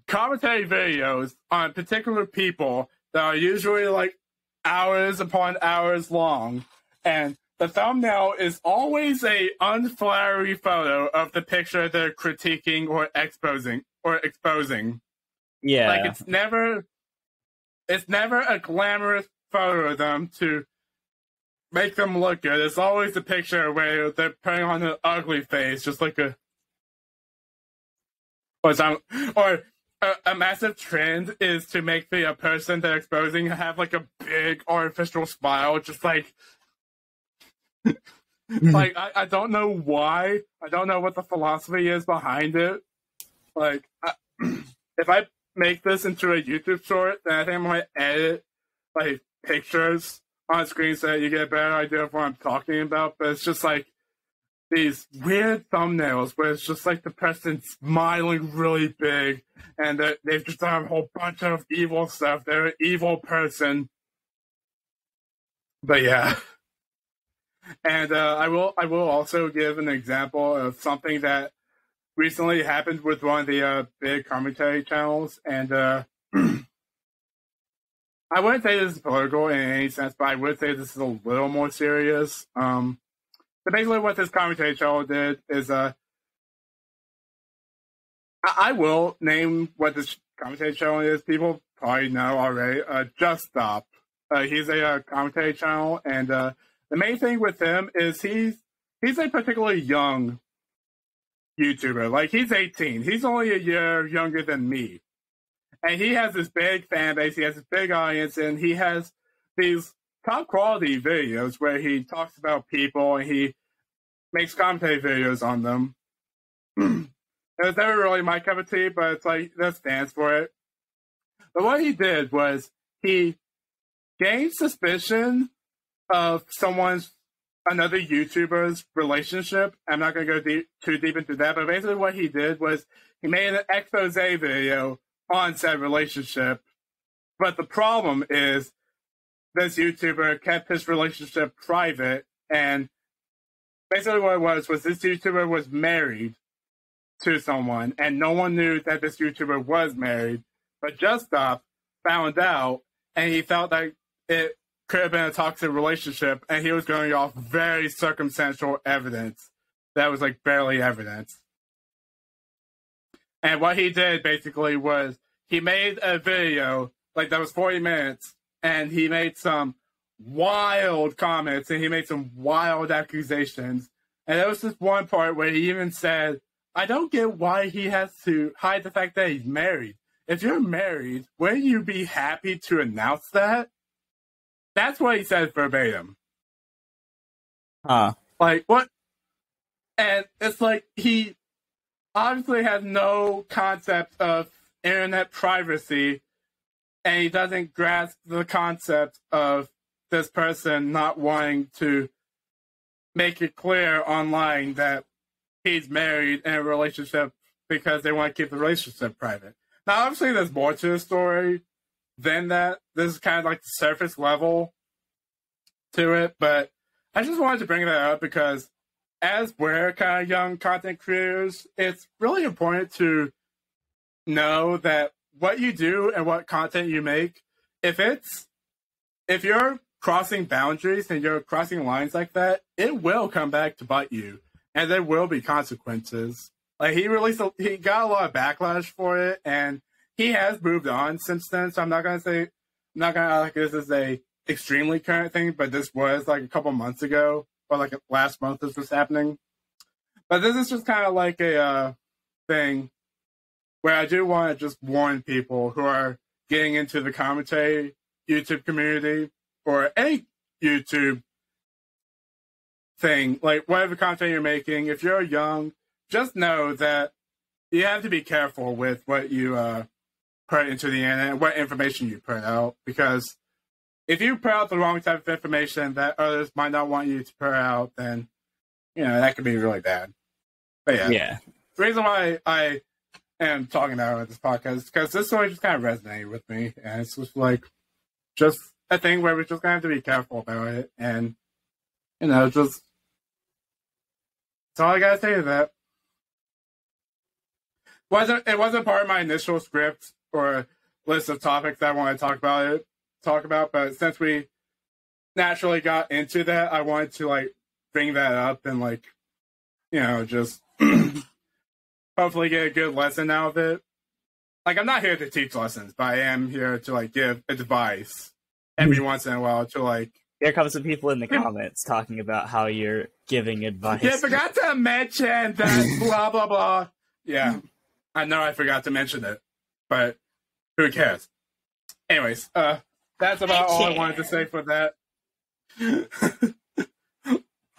videos on particular people that are usually like hours upon hours long, and the thumbnail is always a unflattering photo of the picture they're critiquing or exposing. Yeah, like it's never a glamorous photo of them to make them look good. It's always a picture where they're putting on an ugly face, just like a massive trend is to make the person they're exposing have like a big artificial smile, just like like I don't know why. I don't know what the philosophy is behind it. Like if I make this into a YouTube short, then I think I'm gonna edit like pictures on screen so that you get a better idea of what I'm talking about. But it's just like these weird thumbnails where it's just like the person smiling really big, and they've just done a whole bunch of evil stuff. They're an evil person. But yeah. And I will also give an example of something that recently happened with one of the big commentary channels, and I wouldn't say this is political in any sense, but I would say this is a little more serious. So basically what this commentary channel did is I will name what this commentary channel is. People probably know already. Just Stop. He's a commentary channel, and the main thing with him is he's a particularly young YouTuber. Like, he's 18. He's only a year younger than me. And he has this big fan base, he has this big audience, and he has these top quality videos where he talks about people and he makes commentary videos on them. It was never really my cup of tea, but it's like, that stands for it. But what he did was he gained suspicion of another YouTuber's relationship. I'm not going to go too deep into that, but basically what he did was he made an expose video on said relationship. But the problem is this YouTuber kept his relationship private, and basically what it was this YouTuber was married to someone, and no one knew that this YouTuber was married, but Just Stop found out, and he felt like it could have been a toxic relationship, and he was going off very circumstantial evidence that was like barely evidence. And what he did basically was he made a video like that was 40 minutes, and he made some wild comments and he made some wild accusations. And there was this one part where he even said, I don't get why he has to hide the fact that he's married. If you're married, wouldn't you be happy to announce that? That's what he said verbatim. Huh. Like, what? And it's like, he obviously has no concept of internet privacy, and he doesn't grasp the concept of this person not wanting to make it clear online that he's married in a relationship because they want to keep the relationship private. Now, obviously, there's more to the story than that. This is kind of like the surface level to it, but I just wanted to bring that up because as we're kind of young content creators, it's really important to know that what you do and what content you make, if you're crossing boundaries and you're crossing lines like that, it will come back to bite you. And there will be consequences. Like, he got a lot of backlash for it, and he has moved on since then. So I'm not gonna act like this is a extremely current thing, but this was like a couple months ago, or like last month this was happening. But this is just kind of like a thing where I do want to just warn people who are getting into the commentary YouTube community or any YouTube thing, like whatever content you're making, if you're young, just know that you have to be careful with what you put into the internet, what information you put out, because if you put out the wrong type of information that others might not want you to put out, then, you know, that could be really bad. But yeah. The reason why I am talking about this podcast is because this story just kind of resonated with me, and it's just like, just a thing where we just kind of have to be careful about it, and, you know, just, that's all I gotta say to that. It wasn't part of my initial script or list of topics that I want to talk about, but since we naturally got into that, I wanted to like bring that up and like, you know, just hopefully get a good lesson out of it. Like, I'm not here to teach lessons, but I am here to like give advice every once in a while to like. Here comes some people in the comments talking about how you're giving advice. Yeah, forgot to mention that blah, blah, blah. Yeah, I know I forgot to mention it, but who cares? Anyways, that's about all I wanted to say for that.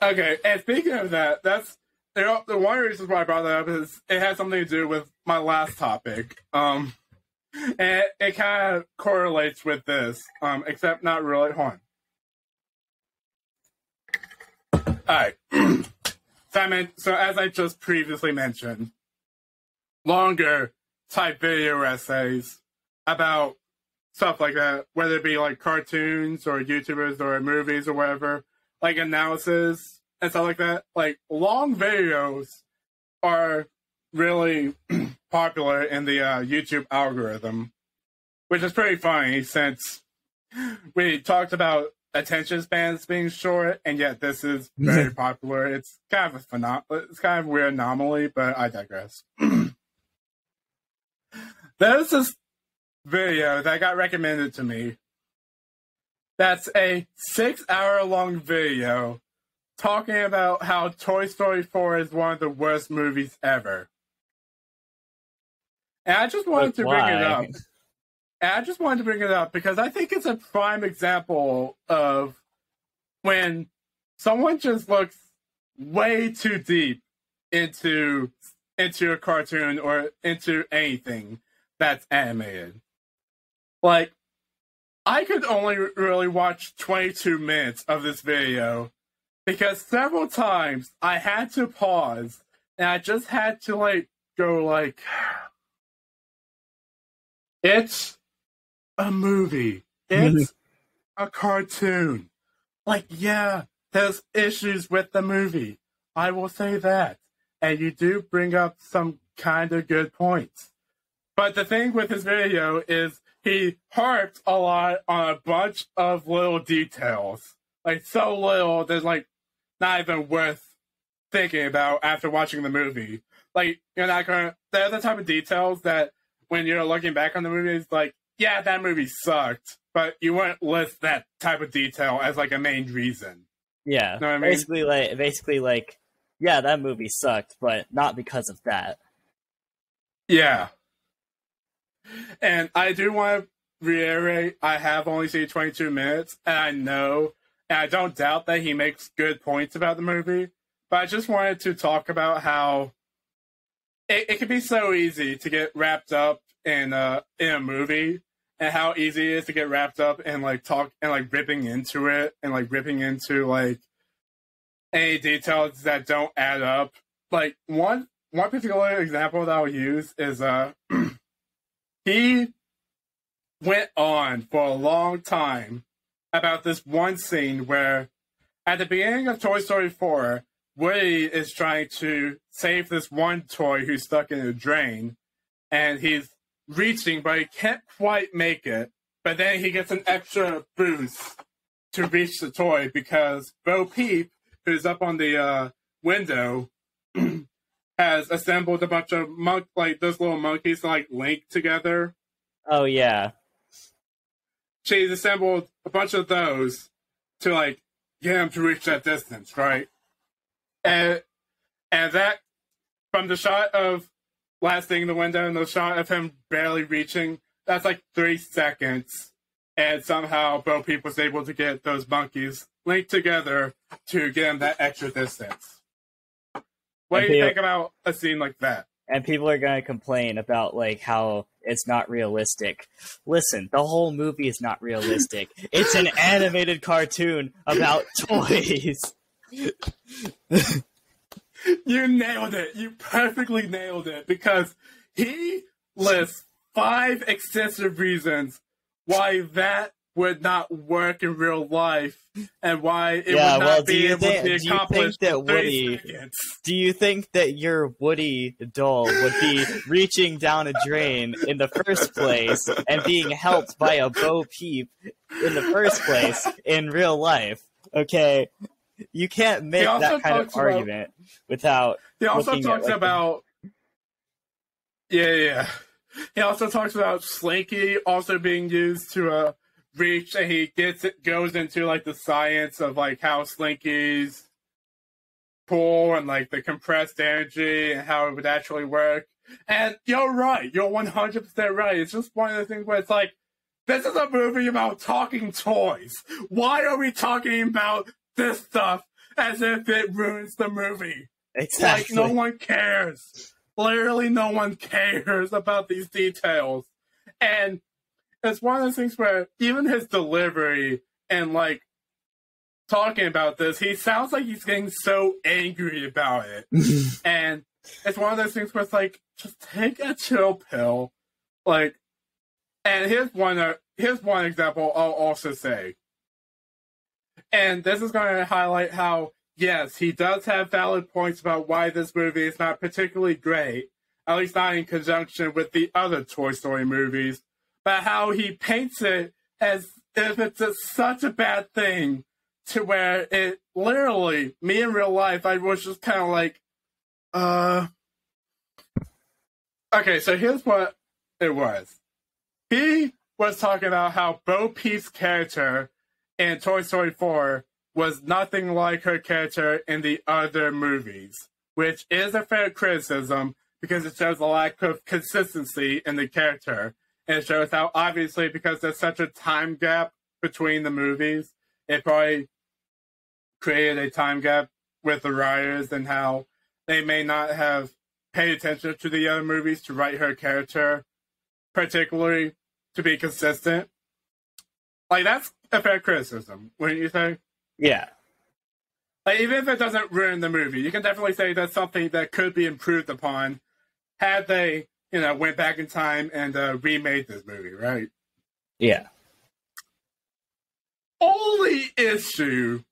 Okay, and speaking of that, that's the one reason why I brought that up is it has something to do with my last topic. And it kind of correlates with this, except not really. Hold on. Alright. So as I just previously mentioned, longer type video essays about stuff like that, whether it be like cartoons or YouTubers or movies or whatever, like analysis and stuff like that. Like, long videos are really popular in the YouTube algorithm, which is pretty funny since we talked about attention spans being short, and yet this is very popular. It's kind of it's kind of a weird anomaly, but I digress. There's this video that got recommended to me that's a 6-hour-long video talking about how Toy Story 4 is one of the worst movies ever. And I just wanted to bring it up. And I just wanted to bring it up because I think it's a prime example of when someone just looks way too deep into a cartoon or into anything that's animated. Like, I could only really watch 22 minutes of this video because several times I had to pause and I just had to go it's a movie. It's a cartoon. Yeah, there's issues with the movie. I will say that. And you do bring up some kind of good points. But the thing with his video is he harped a lot on a bunch of little details. So little that's not even worth thinking about after watching the movie. You're not gonna, they're the type of details that when you're looking back on the movie, it's yeah, that movie sucked, but you wouldn't list that type of detail as a main reason. Yeah, know what I mean? basically, yeah, that movie sucked, but not because of that. Yeah. And I do want to reiterate, I have only seen 22 minutes, and I know, and I don't doubt that he makes good points about the movie, but I just wanted to talk about how it can be so easy to get wrapped up in a movie, and how easy it is to get wrapped up in talk and ripping into it and ripping into any details that don't add up. One particular example that I'll use is he went on for a long time about this one scene where at the beginning of Toy Story 4, Woody is trying to save this one toy who's stuck in a drain, and he's reaching, but he can't quite make it. But then he gets an extra boost to reach the toy because Bo Peep, who's up on the window, has assembled a bunch of those little monkeys to link together. Oh yeah. She's assembled a bunch of those to get him to reach that distance, right? And that, from the shot of blasting the window and the shot of him barely reaching, that's 3 seconds. And somehow Bo Peep was able to get those monkeys linked together to get him that extra distance. What do you think about a scene like that? And people are going to complain about how it's not realistic. Listen, the whole movie is not realistic. It's an animated cartoon about toys. You nailed it. You perfectly nailed it, because he lists 5 extensive reasons why that would not work in real life and why it would not be able to be accomplished in 30 seconds. Do you think that your Woody doll would be reaching down a drain in the first place and being helped by a Bo Peep in the first place in real life? Okay, you can't make that kind of argument without. He also talks about. Yeah. He also talks about Slinky also being used to reach, and he goes into the science of how Slinky's pull and the compressed energy and how it would actually work. And you're right. You're 100% right. It's just one of the things where it's this is a movie about talking toys. Why are we talking about this stuff as if it ruins the movie? Exactly. No one cares. Literally no one cares about these details. And it's one of those things where even his delivery and talking about this, he sounds like he's getting so angry about it. And it's one of those things where it's just take a chill pill. And here's one example I'll also say. And this is going to highlight how, yes, he does have valid points about why this movie is not particularly great, at least not in conjunction with the other Toy Story movies, but how he paints it as if it's such a bad thing to where it literally, me in real life, I was just kind of Okay, so here's what it was. He was talking about how Bo Peep's character in Toy Story 4 was nothing like her character in the other movies, which is a fair criticism because it shows a lack of consistency in the character. And it shows how, obviously, because there's such a time gap between the movies, it probably created a time gap with the writers and how they may not have paid attention to the other movies to write her character, particularly to be consistent. Like, that's a fair criticism, wouldn't you say? Yeah. Like, even if it doesn't ruin the movie, you can definitely say that's something that could be improved upon had they, went back in time and remade this movie, right? Yeah. Only issue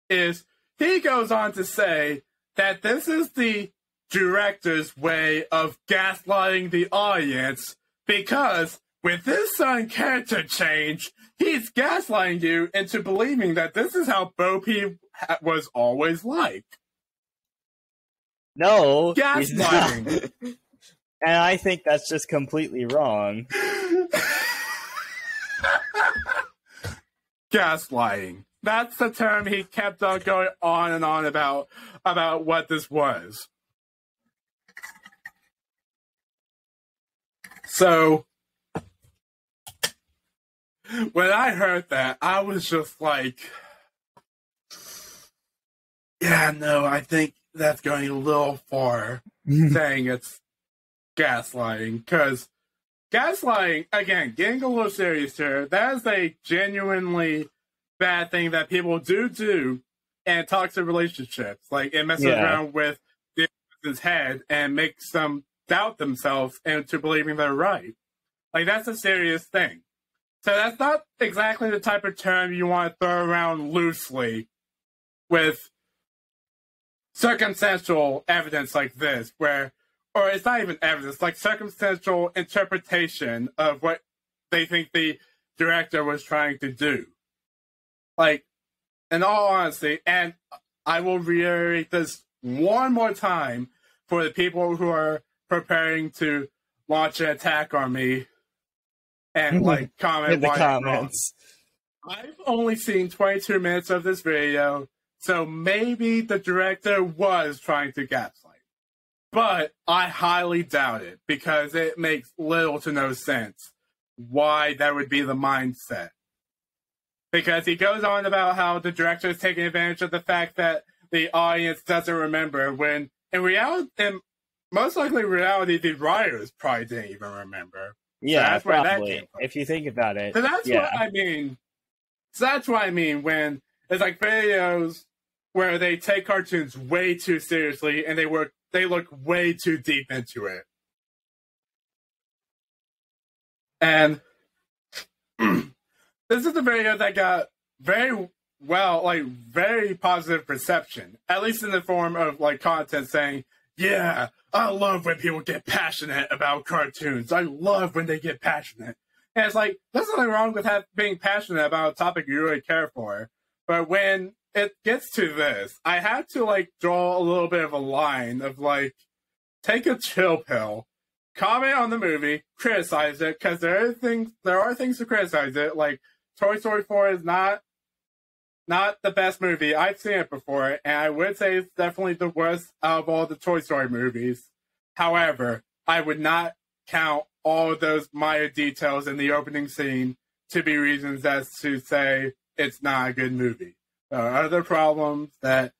is he goes on to say that this is the director's way of gaslighting the audience because with this sudden character change, he's gaslighting you into believing that this is how Bo Peep was always like. No, gaslighting. And I think that's just completely wrong. Gaslighting. That's the term he kept on going on and on about what this was. So, when I heard that, I was just like, yeah, no, I think that's going a little far, saying it's gaslighting, because gaslighting, again, getting a little serious here, that is a genuinely bad thing that people do in toxic relationships. Like, it messes around with the person's head and makes them doubt themselves into believing they're right. Like, that's a serious thing. So that's not exactly the type of term you want to throw around loosely with circumstantial evidence like this, where, or it's not even evidence, like circumstantial interpretation of what they think the director was trying to do. Like, in all honesty, and I will reiterate this one more time for the people who are preparing to launch an attack on me and like comment in the comments. I've only seen 22 minutes of this video, so maybe the director was trying to gaslight. But I highly doubt it because it makes little to no sense why that would be the mindset. Because he goes on about how the director is taking advantage of the fact that the audience doesn't remember, when in reality, most likely reality, the writers probably didn't even remember. Yeah, so that's probably. Where that came from. If you think about it. So that's what I mean. So that's what I mean when it's like videos where they take cartoons way too seriously and they look way too deep into it. And this is a video that got very positive reception, at least in the form of like content saying, yeah, I love when people get passionate about cartoons. I love when they get passionate. And it's like, there's nothing wrong with being passionate about a topic you really care for. But when it gets to this, I had to like draw a little bit of a line of like, take a chill pill, comment on the movie, criticize it, because there are things to criticize it. Like, Toy Story 4 is not the best movie. I've seen it before, and I would say it's definitely the worst out of all the Toy Story movies. However, I would not count all of those minor details in the opening scene to be reasons as to say it's not a good movie. There are other problems that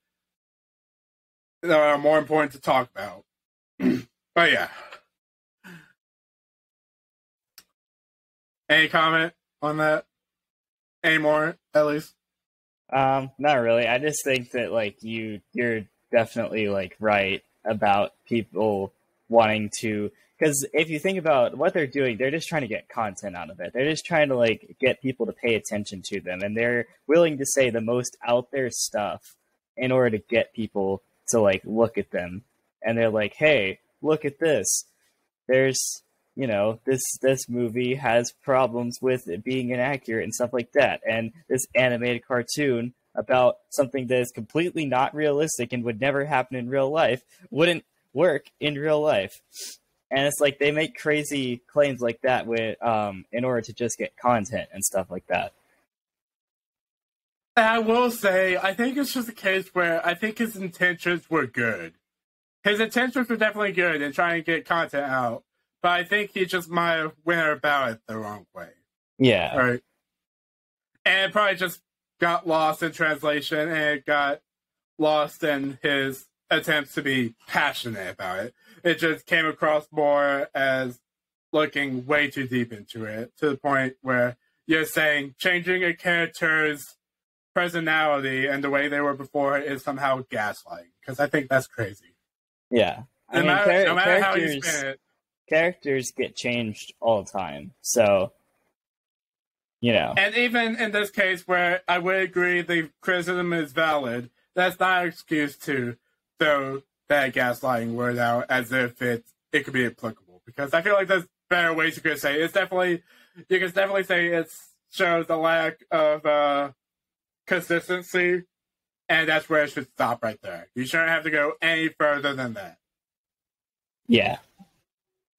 are more important to talk about. But yeah. Any comment on that? Any more, at least? Not really. I just think that like you're definitely like right about people wanting to, because if you think about what they're doing, they're just trying to get content out of it. They're just trying to like get people to pay attention to them, and they're willing to say the most out there stuff in order to get people to like look at them. And they're like, hey, look at this. There's, this movie has problems with it being inaccurate and stuff like that. And this animated cartoon about something that is completely not realistic and would never happen in real life wouldn't work in real life. And it's like they make crazy claims like that in order to just get content and stuff like that. And I will say, I think it's just a case where I think his intentions were good. His intentions were definitely good in trying to get content out, but I think he just might have went about it the wrong way. Yeah. Right. And it probably just got lost in translation, and it got lost in his attempts to be passionate about it. It just came across more as looking way too deep into it, to the point where you're saying changing a character's personality and the way they were before is somehow gaslighting, because I think that's crazy. Yeah. No matter how you spin it. Characters get changed all the time. So, you know. And even in this case where I would agree the criticism is valid, that's not an excuse to throw that gaslighting word out as if it could be applicable. Because I feel like there's better ways you could say it. You can definitely say it shows a lack of consistency, and that's where it should stop right there. You shouldn't have to go any further than that. Yeah.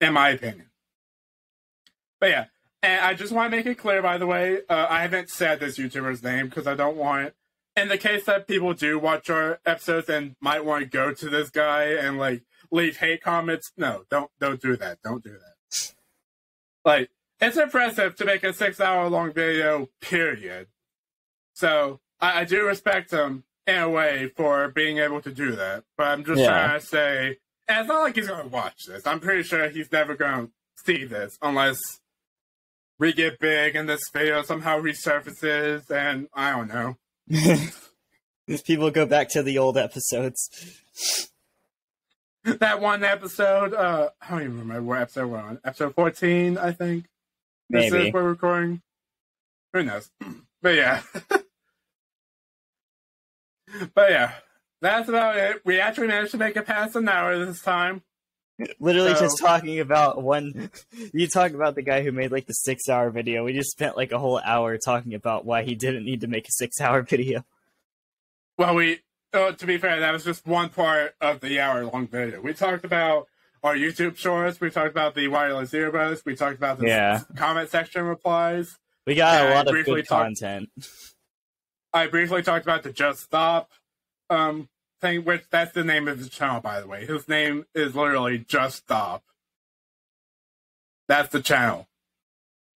In my opinion. But yeah, and I just want to make it clear, by the way, I haven't said this YouTuber's name because I don't want, in the case that people do watch our episodes and might want to go to this guy and like leave hate comments, no, don't do that. Don't do that. Like, it's impressive to make a 6-hour long video, period. So I do respect him in a way for being able to do that. But I'm just trying to say, and it's not like he's going to watch this. I'm pretty sure he's never going to see this unless we get big and this video somehow resurfaces, and I don't know. People go back to the old episodes. That one episode, I don't even remember what episode we're on. Episode 14, I think. Maybe. This is we're recording. Who knows? But yeah. But yeah. That's about it. We actually managed to make it past an hour this time. Literally just talking about one... You talk about the guy who made like the 6-hour video. We just spent like a whole hour talking about why he didn't need to make a 6-hour video. Well, to be fair, that was just one part of the hour-long video. We talked about our YouTube shorts. We talked about the wireless earbuds. We talked about the comment section replies. We got a lot of good content. I briefly talked about the Just Stop thing, which that's the name of his channel, by the way. His name is literally Just Stop. That's the channel.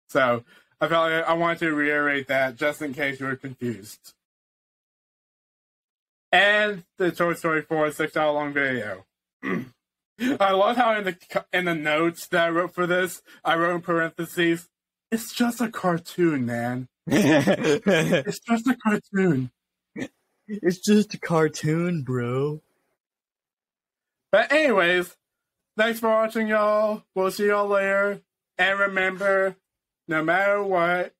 So I felt like I wanted to reiterate that just in case you were confused. And the Toy Story 4 6-hour long video. I love how in the notes that I wrote for this, I wrote in parentheses, "It's just a cartoon, man. It's just a cartoon. It's just a cartoon, bro." But anyways, thanks for watching, y'all. We'll see y'all later. And remember, no matter what,